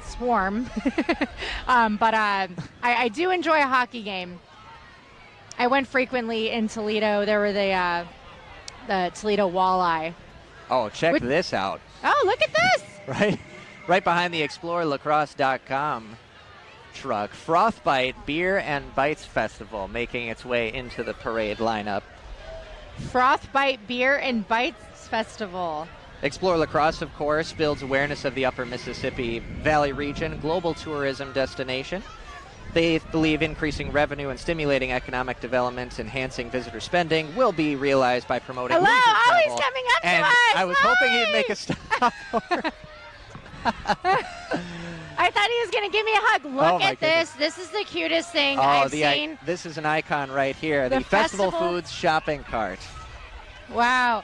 it's warm. But I do enjoy a hockey game. I went frequently in Toledo. There were the Toledo Walleye. Oh, check this out. Oh, look at this. Right behind the ExploreLacrosse.com truck. Frostbite Beer and Bites Festival making its way into the parade lineup. Frostbite Beer and Bites Festival. Explore Lacrosse, of course, builds awareness of the upper Mississippi Valley region, global tourism destination. They believe increasing revenue and stimulating economic development, enhancing visitor spending, will be realized by promoting Hello, leisure oh, travel. he's coming up And to us. I was hoping he'd make a stop. I thought he was going to give me a hug. Look at goodness. this. This is the cutest thing I've seen. This is an icon right here. The Festival Foods shopping cart. Wow.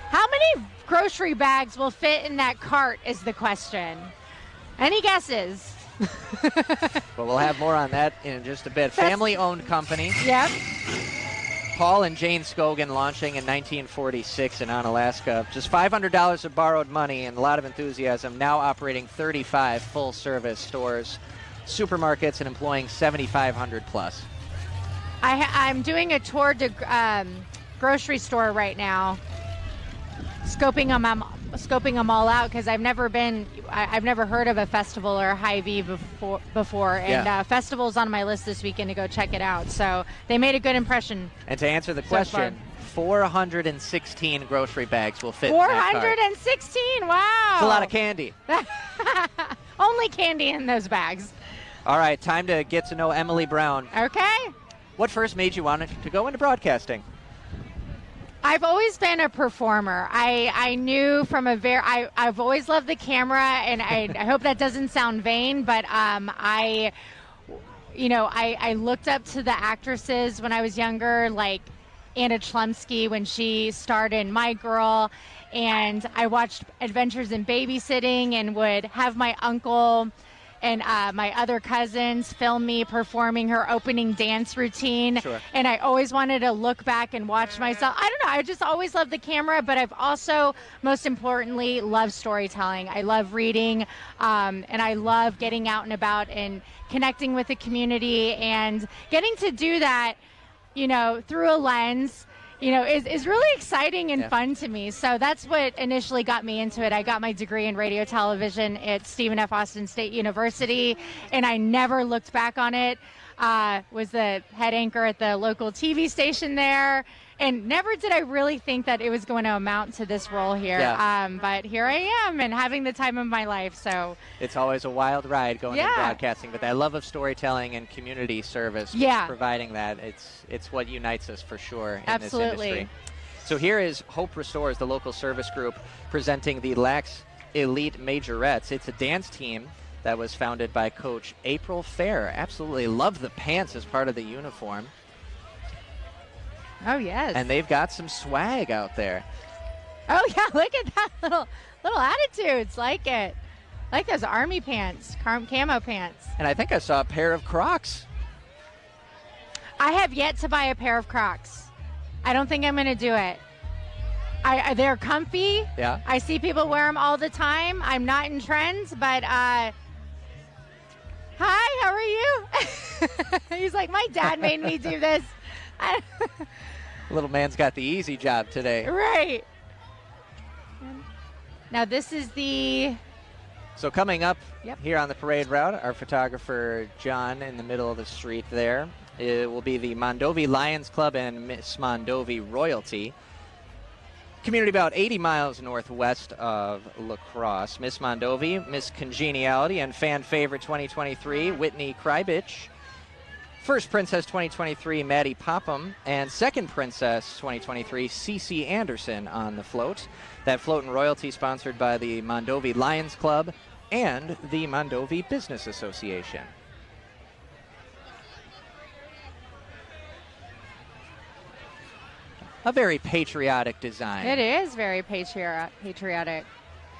How many grocery bags will fit in that cart is the question. Any guesses? Well, we'll have more on that in just a bit. Family-owned company. Yep. Paul and Jane Scogan launching in 1946 in Onalaska. Just $500 of borrowed money and a lot of enthusiasm. Now operating 35 full-service stores, supermarkets, and employing 7,500 plus. I'm doing a tour to grocery store right now, scoping them all out because I've never heard of a festival or a Hy-Vee before, and festival's on my list this weekend to go check it out. So they made a good impression. And to answer the question, 416 grocery bags will fit. 416, in that cart. wow! It's a lot of candy. Only candy in those bags. All right, time to get to know Emily Brown. Okay. What first made you want to go into broadcasting? I've always been a performer. I knew from I've always loved the camera, and I hope that doesn't sound vain, but I looked up to the actresses when I was younger, like Anna Chlumsky when she starred in My Girl, and I watched Adventures in Babysitting and would have my uncle and my other cousins film me performing her opening dance routine. Sure. And I always wanted to look back and watch myself. I don't know, I just always loved the camera, but I've also, most importantly, loved storytelling. I love reading, and I love getting out and about and connecting with the community, and getting to do that, through a lens, is really exciting and fun to me. So that's what initially got me into it. I got my degree in radio television at Stephen F. Austin State University, and I never looked back on it. Was the head anchor at the local TV station there, and never did I really think that it was going to amount to this role here. Yeah. But here I am, and having the time of my life. So it's always a wild ride going into broadcasting, but that love of storytelling and community service, providing that, it's what unites us for sure in this industry. So here is Hope Restores, the local service group, presenting the Lax Elite Majorettes. It's a dance team that was founded by Coach April Fair. Absolutely love the pants as part of the uniform. Oh, yes. And they've got some swag out there. Oh, yeah, look at that little attitudes. Like it. Like those army pants, camo pants. And I think I saw a pair of Crocs. I have yet to buy a pair of Crocs. I don't think I'm going to do it. They're comfy. Yeah. I see people wear them all the time. I'm not in trends, but hi, how are you? He's like, my dad made me do this. Little man's got the easy job today. Right. Now this is the... So coming up here on the parade route, our photographer John in the middle of the street there. It will be the Mondovi Lions Club and Miss Mondovi Royalty. Community about 80 miles northwest of La Crosse. Miss Mondovi, Miss Congeniality, and fan favorite 2023, Whitney Krybich. First Princess 2023, Maddie Popham, and second Princess 2023, Cece Anderson on the float. That float and royalty sponsored by the Mondovi Lions Club and the Mondovi Business Association. A very patriotic design. It is very patriotic.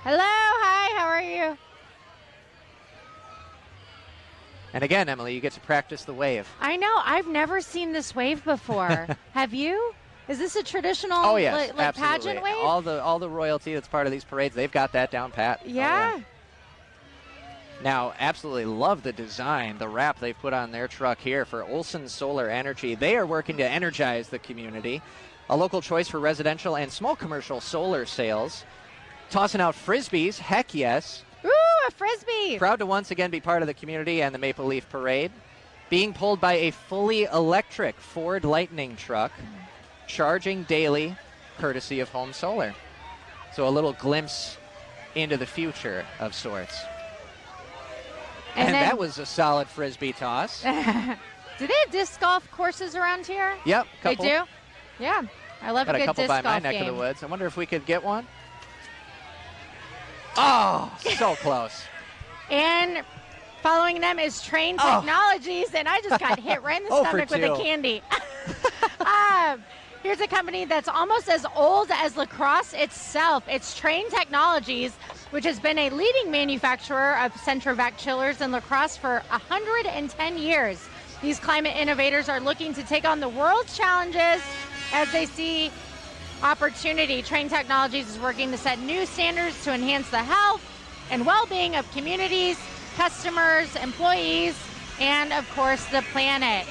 Hello, hi, how are you? And again, Emily, you get to practice the wave. I know. I've never seen this wave before. Have you? Is this a traditional Oh, yes, like absolutely. pageant wave? All the royalty that's part of these parades, they've got that down pat. Oh, Yeah. Now, absolutely love the design, the wrap they've put on their truck here for Olson Solar Energy. They are working to energize the community. A local choice for residential and small commercial solar sales. Tossing out Frisbees, heck yes. Ooh, a Frisbee. Proud to once again be part of the community and the Maple Leaf Parade. Being pulled by a fully electric Ford Lightning truck. Charging daily, courtesy of Home Solar. So a little glimpse into the future of sorts. And that was a solid Frisbee toss. Do they have disc golf courses around here? Yep, couple. They do? Yeah. I love Got a a good couple disc by golf my neck game. of the woods. I wonder if we could get one. Oh, so close. And following them is Train Technologies, and I just got hit right in the 0 for stomach with 2. a candy. Here's a company that's almost as old as lacrosse itself. It's Train Technologies, which has been a leading manufacturer of Centrovac chillers in lacrosse for 110 years. These climate innovators are looking to take on the world's challenges as they see opportunity. Train Technologies is working to set new standards to enhance the health and well-being of communities, customers, employees, and of course the planet.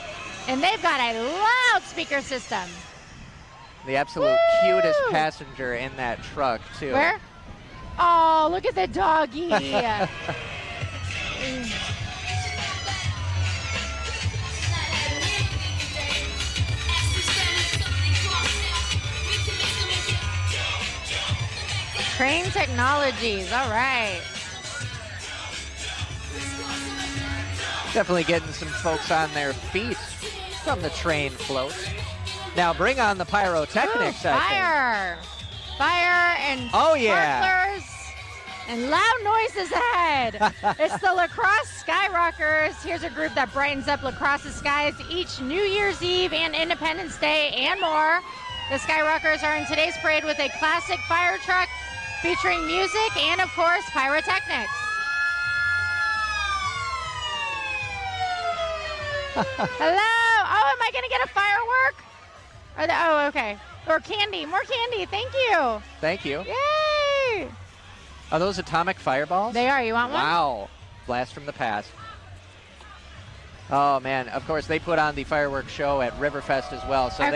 And they've got a loudspeaker system. The absolute cutest passenger in that truck, too. Where? Oh, look at the doggy. Train Technologies, all right. Definitely getting some folks on their feet from the train float. Now bring on the pyrotechnics, I think. Fire and sparklers and loud noises ahead. It's the Lacrosse Skyrockers. Here's a group that brightens up Lacrosse's skies each New Year's Eve and Independence Day and more. The Skyrockers are in today's parade with a classic fire truck featuring music and, of course, pyrotechnics. Hello. Oh, am I going to get a firework? Okay. Or candy. More candy. Thank you. Thank you. Yay. Are those atomic fireballs? They are. You want one? Wow. Blast from the past. Oh, man. Of course, they put on the fireworks show at Riverfest as well. So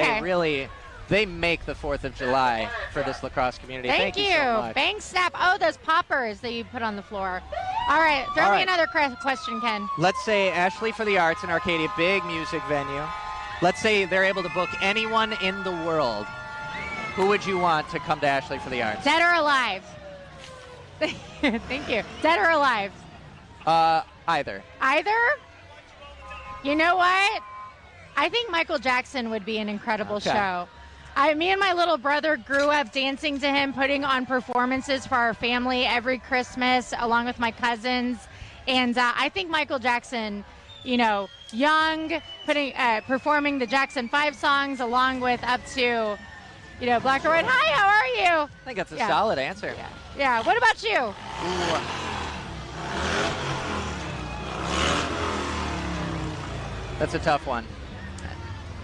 they make the 4th of July for this lacrosse community. Thank you so much. Bang snap. Oh, those poppers that you put on the floor. All right. Throw me another question, Ken. Let's say Ashley for the Arts in Arcadia, big music venue. Let's say they're able to book anyone in the world. Who would you want to come to Ashley for the Arts? Dead or alive? Thank you. Dead or alive? Either. Either? You know what? I think Michael Jackson would be an incredible show. Me and my little brother grew up dancing to him, putting on performances for our family every Christmas, along with my cousins. And I think Michael Jackson, young, performing the Jackson 5 songs, along with up to, Black or White. Hi, how are you? I think that's a solid answer. Yeah. What about you? Ooh. That's a tough one.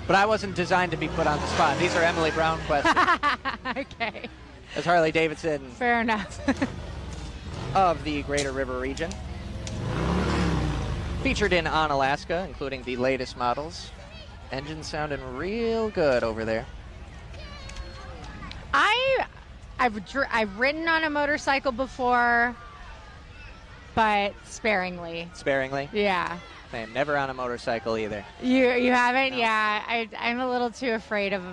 But I wasn't designed to be put on the spot. These are Emily Brown questions. Okay. As Harley Davidson. Fair enough. Of the Greater River region. Featured in On Alaska, including the latest models. Engine sounding real good over there. I've ridden on a motorcycle before, but sparingly. Sparingly? Yeah. I'm never on a motorcycle either. You haven't? No. Yeah. I'm a little too afraid of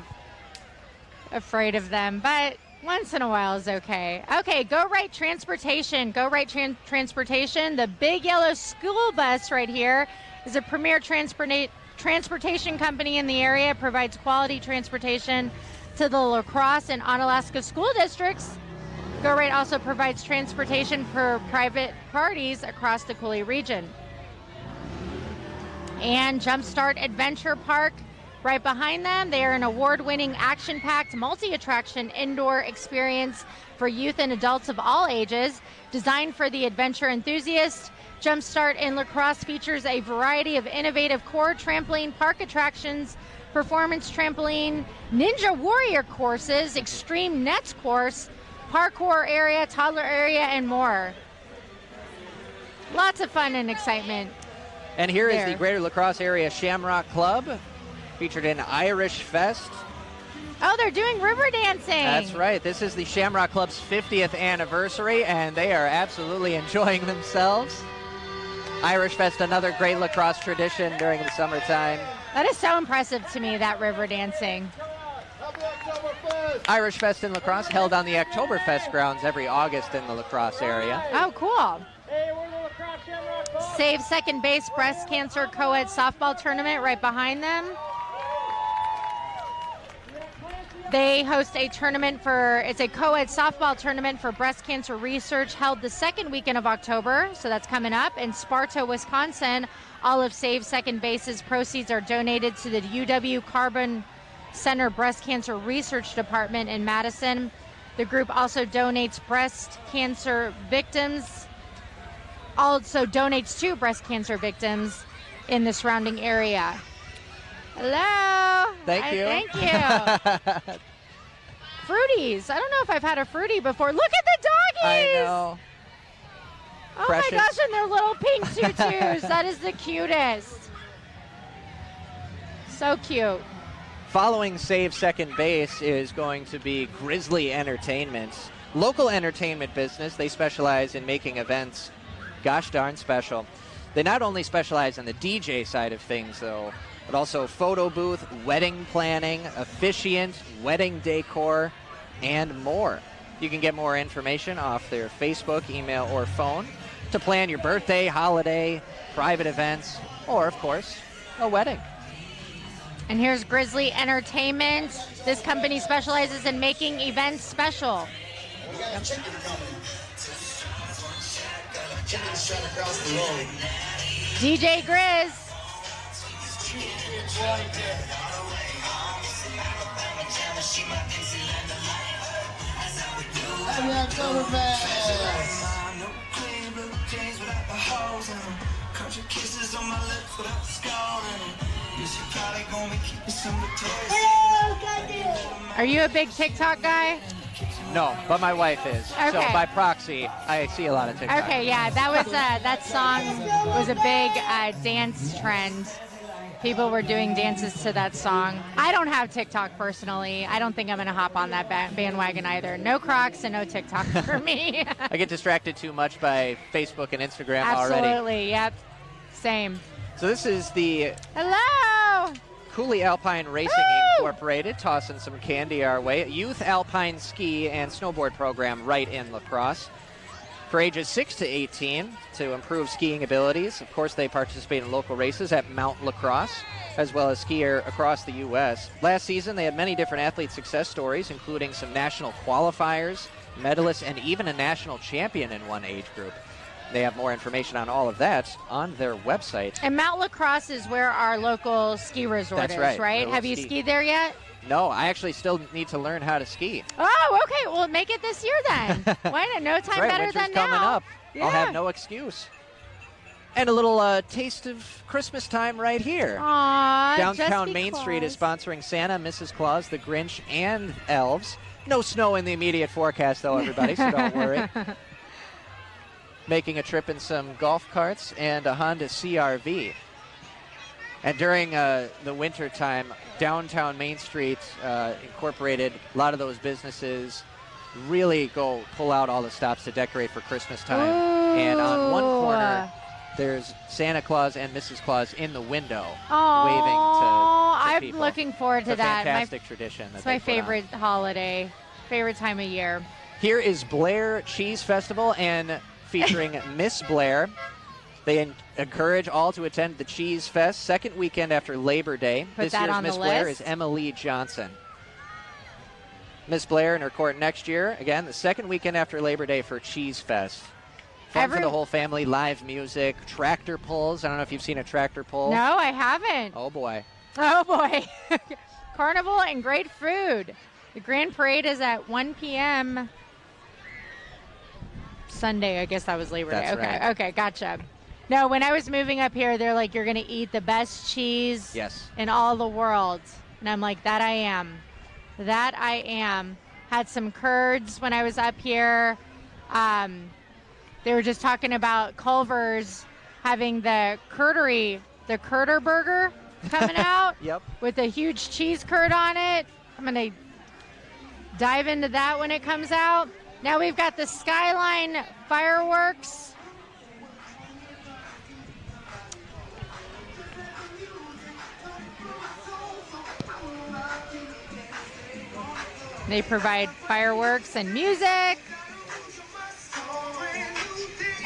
them, but once in a while is okay. Okay, Go Right Transportation. Go Right Transportation. The big yellow school bus right here is a premier transportation company in the area. It provides quality transportation to the La Crosse and Onalaska school districts. Go Right also provides transportation for private parties across the Coulee region. And Jumpstart Adventure Park right behind them. They are an award-winning, action-packed, multi-attraction indoor experience for youth and adults of all ages, designed for the adventure enthusiast. Jumpstart in La Crosse features a variety of innovative core trampoline park attractions, performance trampoline, ninja warrior courses, extreme nets course, parkour area, toddler area, and more. Lots of fun and excitement. And here there is the Greater La Crosse Area Shamrock Club, featured in Irish Fest. Oh, they're doing river dancing. That's right. This is the Shamrock Club's 50th anniversary, and they are absolutely enjoying themselves. Irish Fest, another great La Crosse tradition during the summertime. That is so impressive to me, that river dancing. Irish Fest in La Crosse, held on the Oktoberfest grounds every August in the La Crosse area. Oh, cool. Save Second Base Breast Cancer Co-ed Softball Tournament right behind them. They host a tournament it's a co-ed softball tournament for breast cancer research held the second weekend of October, so that's coming up. In Sparta, Wisconsin, all of Save Second Base's proceeds are donated to the UW Carbon Center Breast Cancer Research Department in Madison. The group also donates to breast cancer victims in the surrounding area. Hello. Thank you. Thank you. Fruities. I don't know if I've had a fruity before. Look at the doggies. I know. Oh Precious. my gosh, and their little pink tutus. That is the cutest. So cute. Following Save Second Base is going to be Grizzly Entertainment. Local entertainment business. They specialize in making events gosh darn special. They not only specialize on the DJ side of things, though, but also photo booth, wedding planning, officiant, wedding decor, and more. You can get more information off their Facebook, email, or phone to plan your birthday, holiday, private events, or, of course, a wedding. And here's Grizzly Entertainment. This company specializes in making events special. DJ Grizz. Are you a big TikTok guy? No, but my wife is. Okay. So by proxy, I see a lot of TikTok. Okay, yeah, that song was a big dance trend. People were doing dances to that song. I don't have TikTok personally. I don't think I'm going to hop on that bandwagon either. No Crocs and no TikTok for me. I get distracted too much by Facebook and Instagram already. Absolutely, yep. Same. So this is the Hello! Cooley Alpine Racing Woo! Incorporated, tossing some candy our way. Youth Alpine Ski and Snowboard program right in La Crosse. For ages 6 to 18 to improve skiing abilities. Of course, they participate in local races at Mount La Crosse, as well as skier across the U.S. Last season, they had many different athlete success stories, including some national qualifiers, medalists, and even a national champion in one age group. They have more information on all of that on their website. And Mount La Crosse is where our local ski resort That's is, right? We'll Have you ski. skied there yet? No, I actually still need to learn how to ski. Oh, okay. Well, make it this year then. Why not? No time Right, better winter's than coming now. up. Yeah. I'll have no excuse. And a little taste of Christmas time right here. Aww, Downtown just Main Street is because. sponsoring Santa, Mrs. Claus, the Grinch, and elves. No snow in the immediate forecast, though, everybody, so don't worry. Making a trip in some golf carts and a Honda CR-V. And during the winter time, downtown Main Street Incorporated, a lot of those businesses really go pull out all the stops to decorate for Christmas time. Ooh. And on one corner, there's Santa Claus and Mrs. Claus in the window Oh, waving to I'm people. looking forward to It's a that. fantastic tradition. It's that my they put on. favorite holiday, favorite time of year. Here is Blair Cheese Festival, and featuring Miss Blair. They encourage all to attend the Cheese Fest, second weekend after Labor Day. Put This that year's on the Miss Blair list. is Emily Johnson. Miss Blair in her court next year. Again, the second weekend after Labor Day for Cheese Fest. Fun for the whole family, live music, tractor pulls. I don't know if you've seen a tractor pull. No, I haven't. Oh, boy. Oh, boy. Carnival and great food. The Grand Parade is at 1 p.m. Sunday. I guess that was Labor Day. That's Okay, right. okay, gotcha. No, when I was moving up here, they're like, you're going to eat the best cheese in all the world. And I'm like, that I am. That I am. Had some curds when I was up here. They were just talking about Culver's having the Curder burger coming out with a huge cheese curd on it. I'm going to dive into that when it comes out. Now we've got the Skyline fireworks. They provide fireworks and music.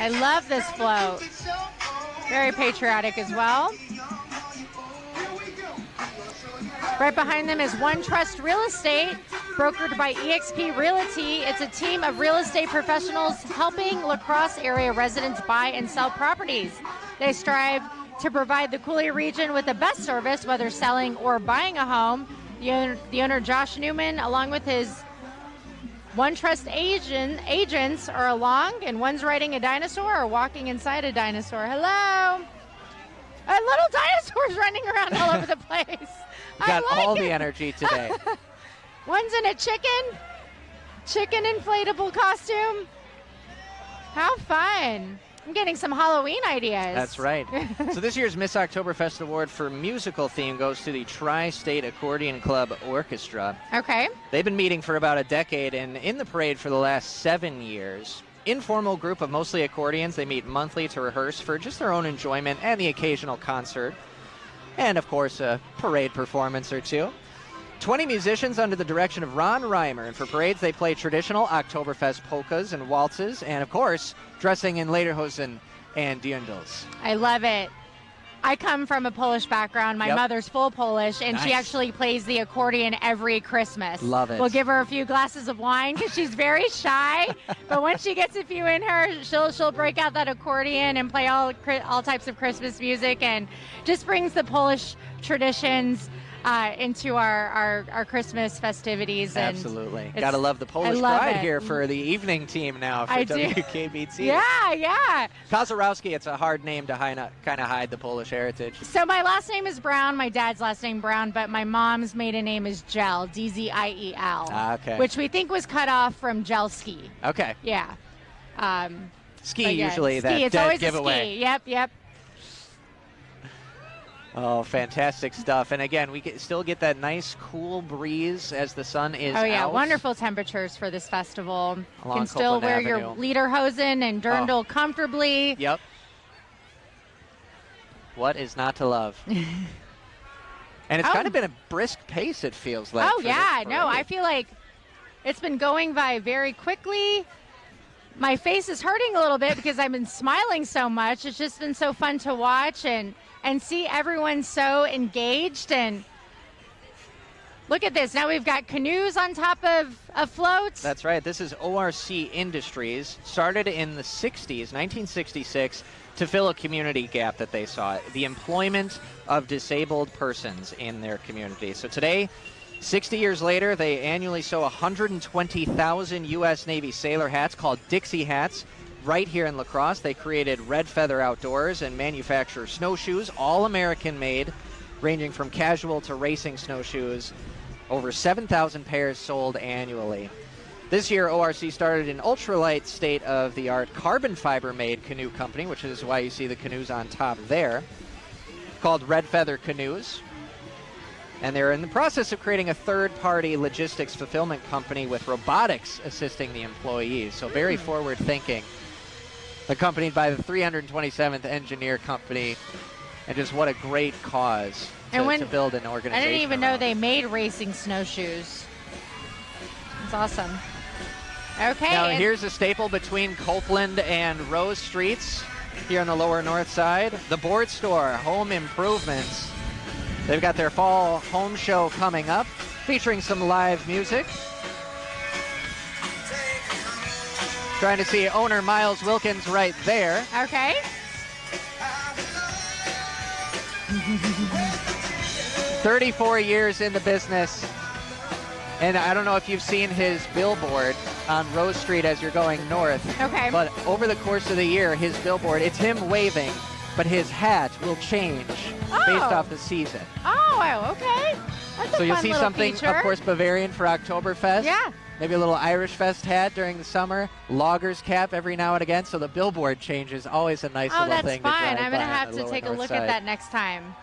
I love this float. Very patriotic as well. Right behind them is One Trust Real Estate, brokered by eXp Realty. It's a team of real estate professionals helping La Crosse area residents buy and sell properties. They strive to provide the Coulee region with the best service, whether selling or buying a home. The owner, Josh Newman, along with his One Trust agents are along, and one's riding a dinosaur or walking inside a dinosaur. Hello. Little dinosaurs running around all over the place. You got all the energy today. One's in a chicken inflatable costume. How fun. I'm getting some Halloween ideas. That's right. So this year's Miss Oktoberfest Award for musical theme goes to the Tri-State Accordion Club Orchestra. Okay. They've been meeting for about a decade and in the parade for the last 7 years. Informal group of mostly accordions. They meet monthly to rehearse for just their own enjoyment and the occasional concert. And, of course, a parade performance or two. 20 musicians under the direction of Ron Reimer. And for parades, they play traditional Oktoberfest polkas and waltzes. And, of course, dressing in lederhosen and dirndls. I love it. I come from a Polish background. My mother's full Polish, and she actually plays the accordion every Christmas. Love it. We'll give her a few glasses of wine because she's very shy. But once she gets a few in her, she'll break out that accordion and play all types of Christmas music, and just brings the Polish traditions into our Christmas festivities. Absolutely. Gotta love the Polish pride here for the evening team now for WKBT. Yeah. Kozarowski, it's a hard name to kind of hide the Polish heritage. So my last name is Brown, my dad's last name Brown, but my mom's maiden name is Gel, D-Z-I-E-L. Okay. Which we think was cut off from Jelski. Okay. Yeah. Ski usually ski. That It's dead always giveaway. A ski. Yep. Oh, fantastic stuff. And again, we still get that nice cool breeze as the sun is out. Oh, yeah. Wonderful temperatures for this festival. Along You can still Copeland wear Avenue. your lederhosen and dirndl comfortably. Yep. What is not to love? And it's kind of been a brisk pace, it feels like. Oh, yeah. No, I feel like it's been going by very quickly. My face is hurting a little bit because I've been smiling so much. It's just been so fun to watch and see everyone so engaged. And look at this. Now we've got canoes on top of floats. That's right. This is ORC Industries. Started in the 60s, 1966, to fill a community gap that they saw, the employment of disabled persons in their community. So today, 60 years later, they annually sew 120,000 U.S. Navy sailor hats called Dixie hats. Right here in La Crosse, they created Red Feather Outdoors and manufacture snowshoes, all American-made, ranging from casual to racing snowshoes. Over 7,000 pairs sold annually. This year, ORC started an ultralight, state-of-the-art carbon fiber-made canoe company, which is why you see the canoes on top there, called Red Feather Canoes. And they're in the process of creating a third-party logistics fulfillment company with robotics assisting the employees. So very forward-thinking. Accompanied by the 327th Engineer Company. And just what a great cause to build an organization. I didn't even know they made racing snowshoes. It's awesome. Okay. Now here's a staple between Copeland and Rose Streets here on the lower north side. The Board Store Home Improvements. They've got their fall home show coming up, featuring some live music. Trying to see owner Miles Wilkins right there. Okay. 34 years in the business. And I don't know if you've seen his billboard on Rose Street as you're going north. Okay. But over the course of the year, his billboard, it's him waving but his hat will change based off the season. Oh, okay. That's So a you'll fun see little something, feature. of course, Bavarian for Oktoberfest. Yeah. Maybe a little Irish Fest hat during the summer. Loggers cap every now and again. So the billboard change is always a nice Oh, little that's thing fine. to drive I'm by going to on have the to lower take a north look side. at that next time.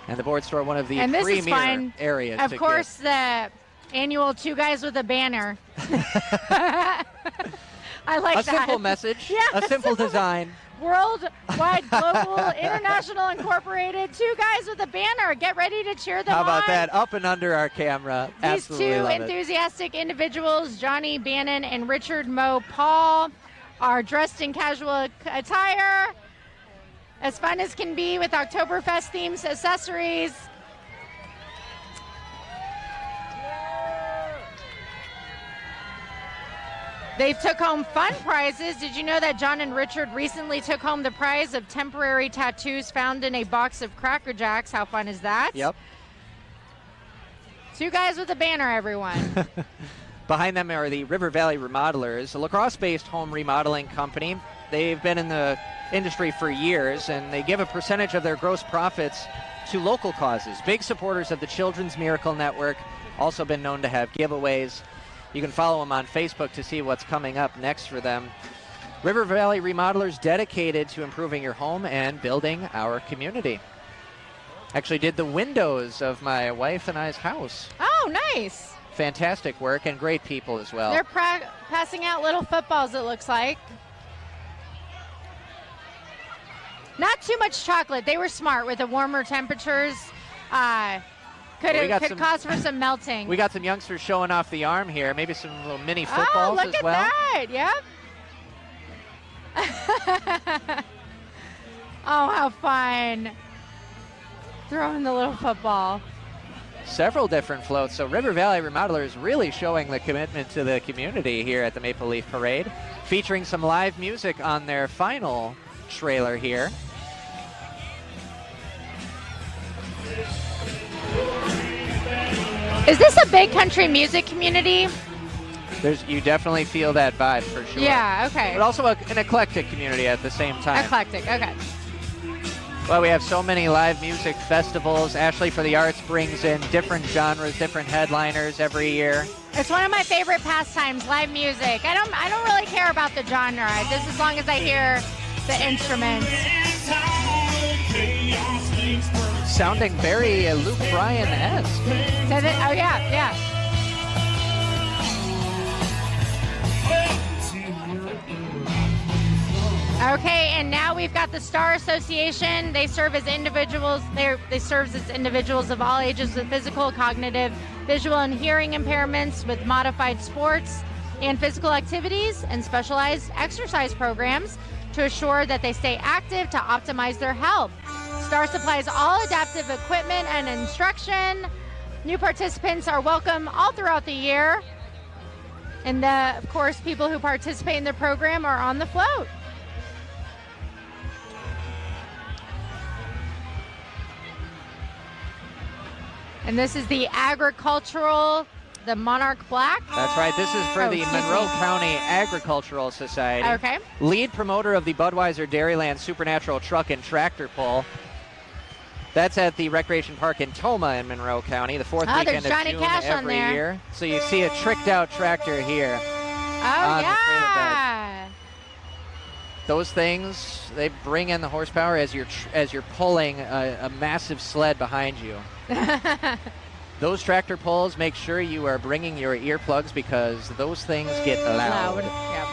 And the board store, one of the And this is premier fun. areas. Of to course, the annual Two Guys with a Banner. I like a that. simple message, Yeah, a simple design. Worldwide, global, international, incorporated. Two Guys with a Banner. Get ready to cheer them on. How about that? Up and under our camera. These Absolutely two love it. enthusiastic individuals, Johnny Bannon and Richard Moe Paul, are dressed in casual attire, as fun as can be with Oktoberfest themed accessories. They took home fun prizes. Did you know that John and Richard recently took home the prize of temporary tattoos found in a box of Cracker Jacks? How fun is that? Yep. Two Guys with a Banner, everyone. Behind them are the River Valley Remodelers, a lacrosse-based home remodeling company. They've been in the industry for years, and they give a percentage of their gross profits to local causes. Big supporters of the Children's Miracle Network, also been known to have giveaways. You can follow them on Facebook to see what's coming up next for them. River Valley Remodelers, dedicated to improving your home and building our community. Actually did the windows of my wife and I's house. Oh, nice. Fantastic work and great people as well. They're passing out little footballs, it looks like. Not too much chocolate. They were smart with the warmer temperatures. Could cause for some melting. We got some youngsters showing off the arm here. Maybe some little mini Oh, footballs look as at well. that. Yep. Oh, how fun. Throwing the little football. Several different floats. So River Valley Remodelers really showing the commitment to the community here at the Maple Leaf Parade, featuring some live music on their final trailer here. Is this a big country music community? You definitely feel that vibe for sure. Yeah, okay. But also an eclectic community at the same time. Eclectic, okay. Well, we have so many live music festivals. Ashley for the Arts brings in different genres, different headliners every year. It's one of my favorite pastimes, live music. I don't really care about the genre, just as long as I hear the instruments. Sounding very Luke Bryan-esque. Does it? Oh, yeah. Okay, and now we've got the Star Association. They serve as individuals. They serve as individuals of all ages with physical, cognitive, visual, and hearing impairments with modified sports and physical activities and specialized exercise programs to assure that they stay active to optimize their health. Star supplies all adaptive equipment and instruction. New participants are welcome all throughout the year. And of course, people who participate in the program are on the float. And this is the the Monarch Black. That's right. This is for the Monroe County Agricultural Society. Okay. Lead promoter of the Budweiser Dairyland Supernatural Truck and Tractor Pull. That's at the Recreation Park in Toma in Monroe County, the fourth weekend of Johnny June Cash on every there. year. So you see a tricked out tractor here. Oh, yeah. Those things, they bring in the horsepower as you're pulling a massive sled behind you. Those tractor pulls, make sure you are bringing your earplugs because those things get loud. Yep.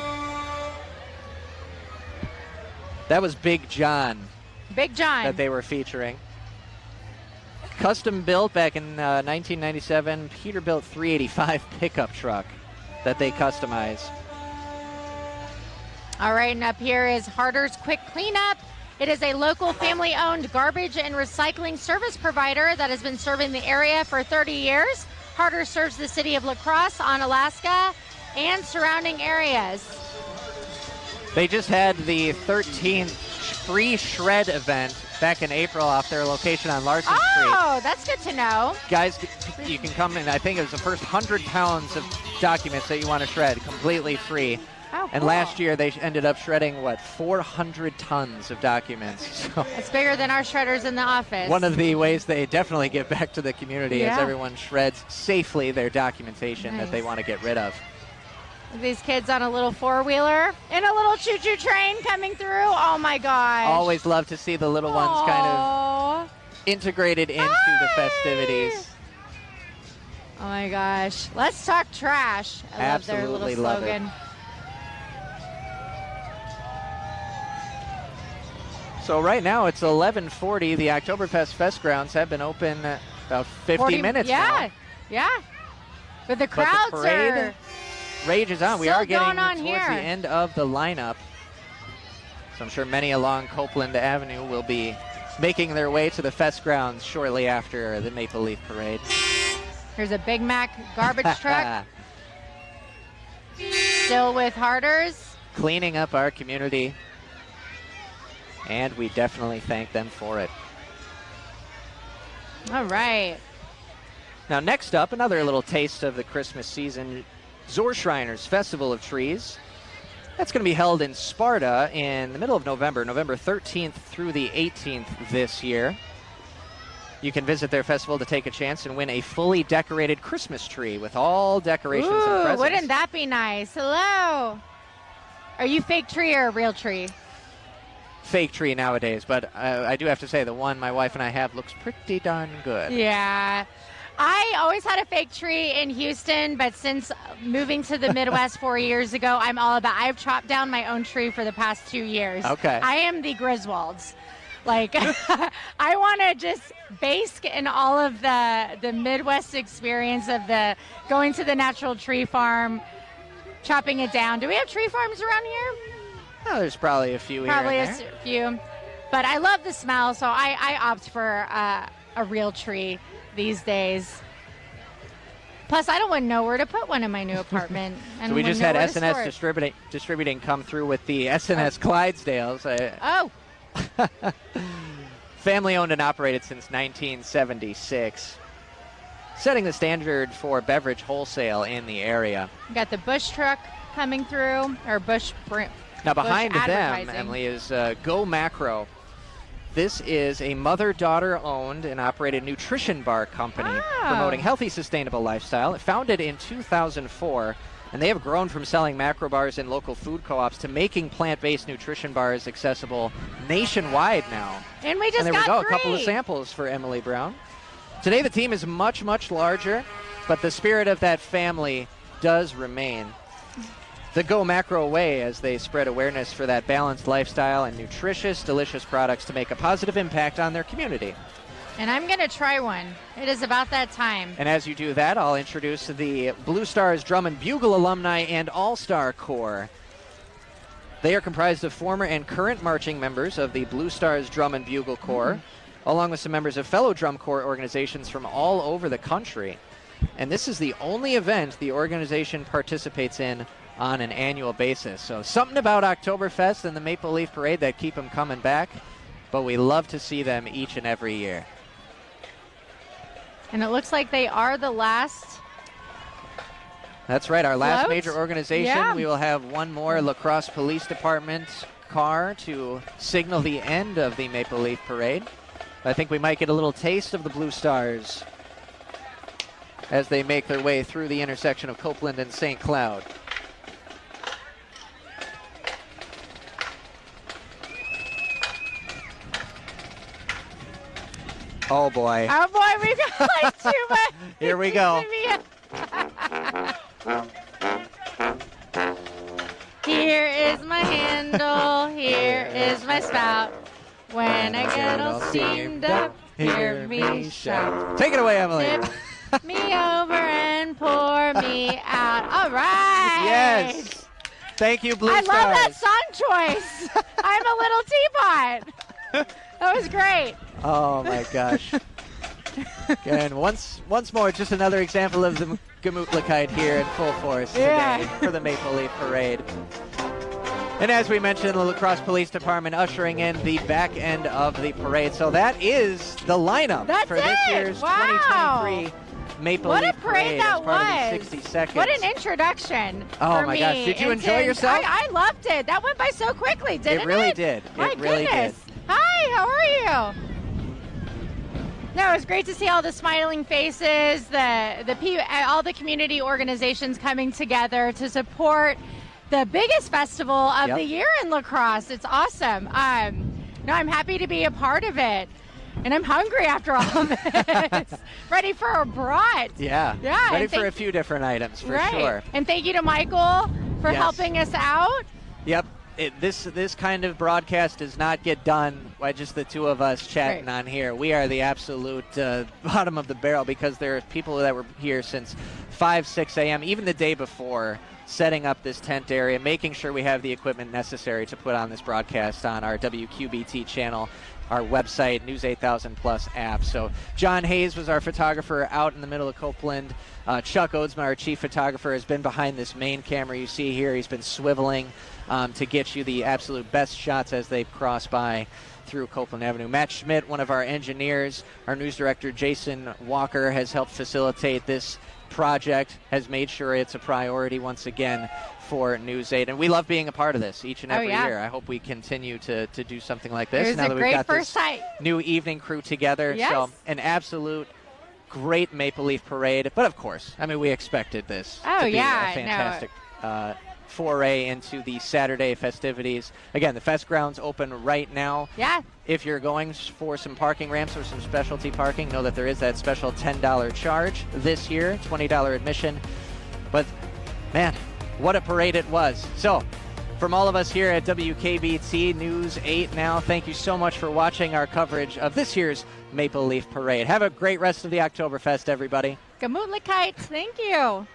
That was Big John. Big John. That they were featuring. Custom built back in 1997, Peterbilt 385 pickup truck that they customize. All right, and up here is Harder's Quick Cleanup. It is a local family-owned garbage and recycling service provider that has been serving the area for 30 years. Harder serves the city of La Crosse on Alaska and surrounding areas. They just had the 13th free shred event back in April off their location on Larson Street. Oh, that's good to know. Guys, you can come in. I think it was the first 100 pounds of documents that you want to shred completely free. Oh, And cool. last year they ended up shredding, 400 tons of documents. So It's bigger than our shredders in the office. one of the ways they definitely give back to the community is Yeah. everyone shreds safely their documentation that they Nice. want to get rid of. These kids on a little four-wheeler and a little choo-choo train coming through. Oh, my gosh. Always love to see the little ones kind of integrated into the festivities. Oh, my gosh. Let's talk trash. I love their Absolutely little love it. slogan. So right now it's 11:40. The Oktoberfest Fest grounds have been open about 50 minutes Yeah, now. yeah. But the But crowds the parade are... rages on. We still are getting going on towards here. the end of the lineup. So I'm sure many along Copeland Avenue will be making their way to the Fest grounds shortly after the Maple Leaf Parade. Here's a Big Mac garbage truck. Still with Harders. Cleaning up our community. And we definitely thank them for it. All right. Now next up, another little taste of the Christmas season. Zorschreiner's Festival of Trees. That's going to be held in Sparta in the middle of November, November 13th through the 18th this year. You can visit their festival to take a chance and win a fully decorated Christmas tree with all decorations and Ooh, presents. wouldn't that be nice? Hello. Are you fake tree or a real tree? Fake tree nowadays, but I do have to say the one my wife and I have looks pretty darn good. Yeah. I always had a fake tree in Houston, but since moving to the Midwest 4 years ago, I'm all about, I've chopped down my own tree for the past 2 years. Okay. I am the Griswolds. Like, I want to just bask in all of the Midwest experience of the going to the natural tree farm, chopping it down. Do we have tree farms around here? Oh, there's probably a few Probably here a and there. few. But I love the smell, so I opt for a real tree these days. Plus, I don't want to know where to put one in my new apartment. So we just had SNS distributing come through with the SNS Clydesdales. Oh, Family owned and operated since 1976. Setting the standard for beverage wholesale in the area. we got the Bush truck coming through, or Bush. Now behind Bush them, advertising. Emily, is Go Macro. This is a mother-daughter owned and operated nutrition bar company promoting healthy, sustainable lifestyle. Founded in 2004, and they have grown from selling macro bars in local food co-ops to making plant-based nutrition bars accessible nationwide now. And we just And there we got go, 3. a couple of samples for Emily Brown. Today the team is much, much larger, but the spirit of that family does remain. The Go Macro way as they spread awareness for that balanced lifestyle and nutritious, delicious products to make a positive impact on their community. And I'm going to try one. It is about that time. And as you do that, I'll introduce the Blue Stars Drum and Bugle alumni and All-Star Corps. They are comprised of former and current marching members of the Blue Stars Drum and Bugle Corps, along with some members of fellow drum corps organizations from all over the country. And this is the only event the organization participates in on an annual basis. So something about Oktoberfest and the Maple Leaf Parade that keep them coming back, but we love to see them each and every year. And it looks like they are the last. That's right, our last Float? major organization. Yeah. We will have one more La Crosse Police Department car to signal the end of the Maple Leaf Parade. I think we might get a little taste of the Blue Stars as they make their way through the intersection of Copeland and St. Cloud. Oh boy. Oh boy, we've got like too much. Here we go. Here is my handle, here is my spout. When I get all steamed up, hear me shout. Take it away, Emily. Tip me over and pour me out. All right. Yes. Thank you, Blue I Stars. love that song choice. I'm a little teapot. That was great. Oh my gosh. And once more, just another example of the Gemütlichkeit here in full force today for the Maple Leaf Parade. And as we mentioned, the La Crosse Police Department ushering in the back end of the parade. So that is the lineup That's for this it. year's Wow. 2023 Maple What a Leaf parade that as part of the was. 60 seconds. What an introduction. Oh for my me gosh. Did you enjoy into- yourself? I loved it. That went by so quickly, didn't it? It really did. My It really goodness. Hi, how are you? No, it was great to see all the smiling faces, all the community organizations coming together to support the biggest festival of Yep. the year in La Crosse. It's awesome. No, I'm happy to be a part of it. And I'm hungry after all of this. Ready for a brat. Yeah. Yeah, Ready and for a thank- few different items, for Right. sure. And thank you to Michael for Yes. helping us out. Yep. This kind of broadcast does not get done by just the two of us chatting Right. on here. We are the absolute bottom of the barrel because there are people that were here since 5, 6 a.m., even the day before, setting up this tent area, making sure we have the equipment necessary to put on this broadcast on our WQBT channel, our website, News 8000 Plus app. So John Hayes was our photographer out in the middle of Copeland. Chuck Odesma, our chief photographer, has been behind this main camera you see here. He's been swiveling to get you the absolute best shots as they cross by through Copeland Avenue. Matt Schmidt, one of our engineers, our news director Jason Walker, has helped facilitate this project, has made sure it's a priority once again for News 8. And we love being a part of this each and every year. I hope we continue to do something like this. It was now a that great we've got first this time. new evening crew together. Yes. So an absolute great Maple Leaf parade. But of course, I mean, we expected this Oh, to be yeah, a fantastic foray into the Saturday festivities. Again, the fest grounds open right now. Yeah. If you're going for some parking ramps or some specialty parking, know that there is that special $10 charge this year, $20 admission. But man, what a parade it was. So from all of us here at WKBT News 8 now, thank you so much for watching our coverage of this year's Maple Leaf Parade. Have a great rest of the Oktoberfest, everybody. Gemütlichkeit. Thank you.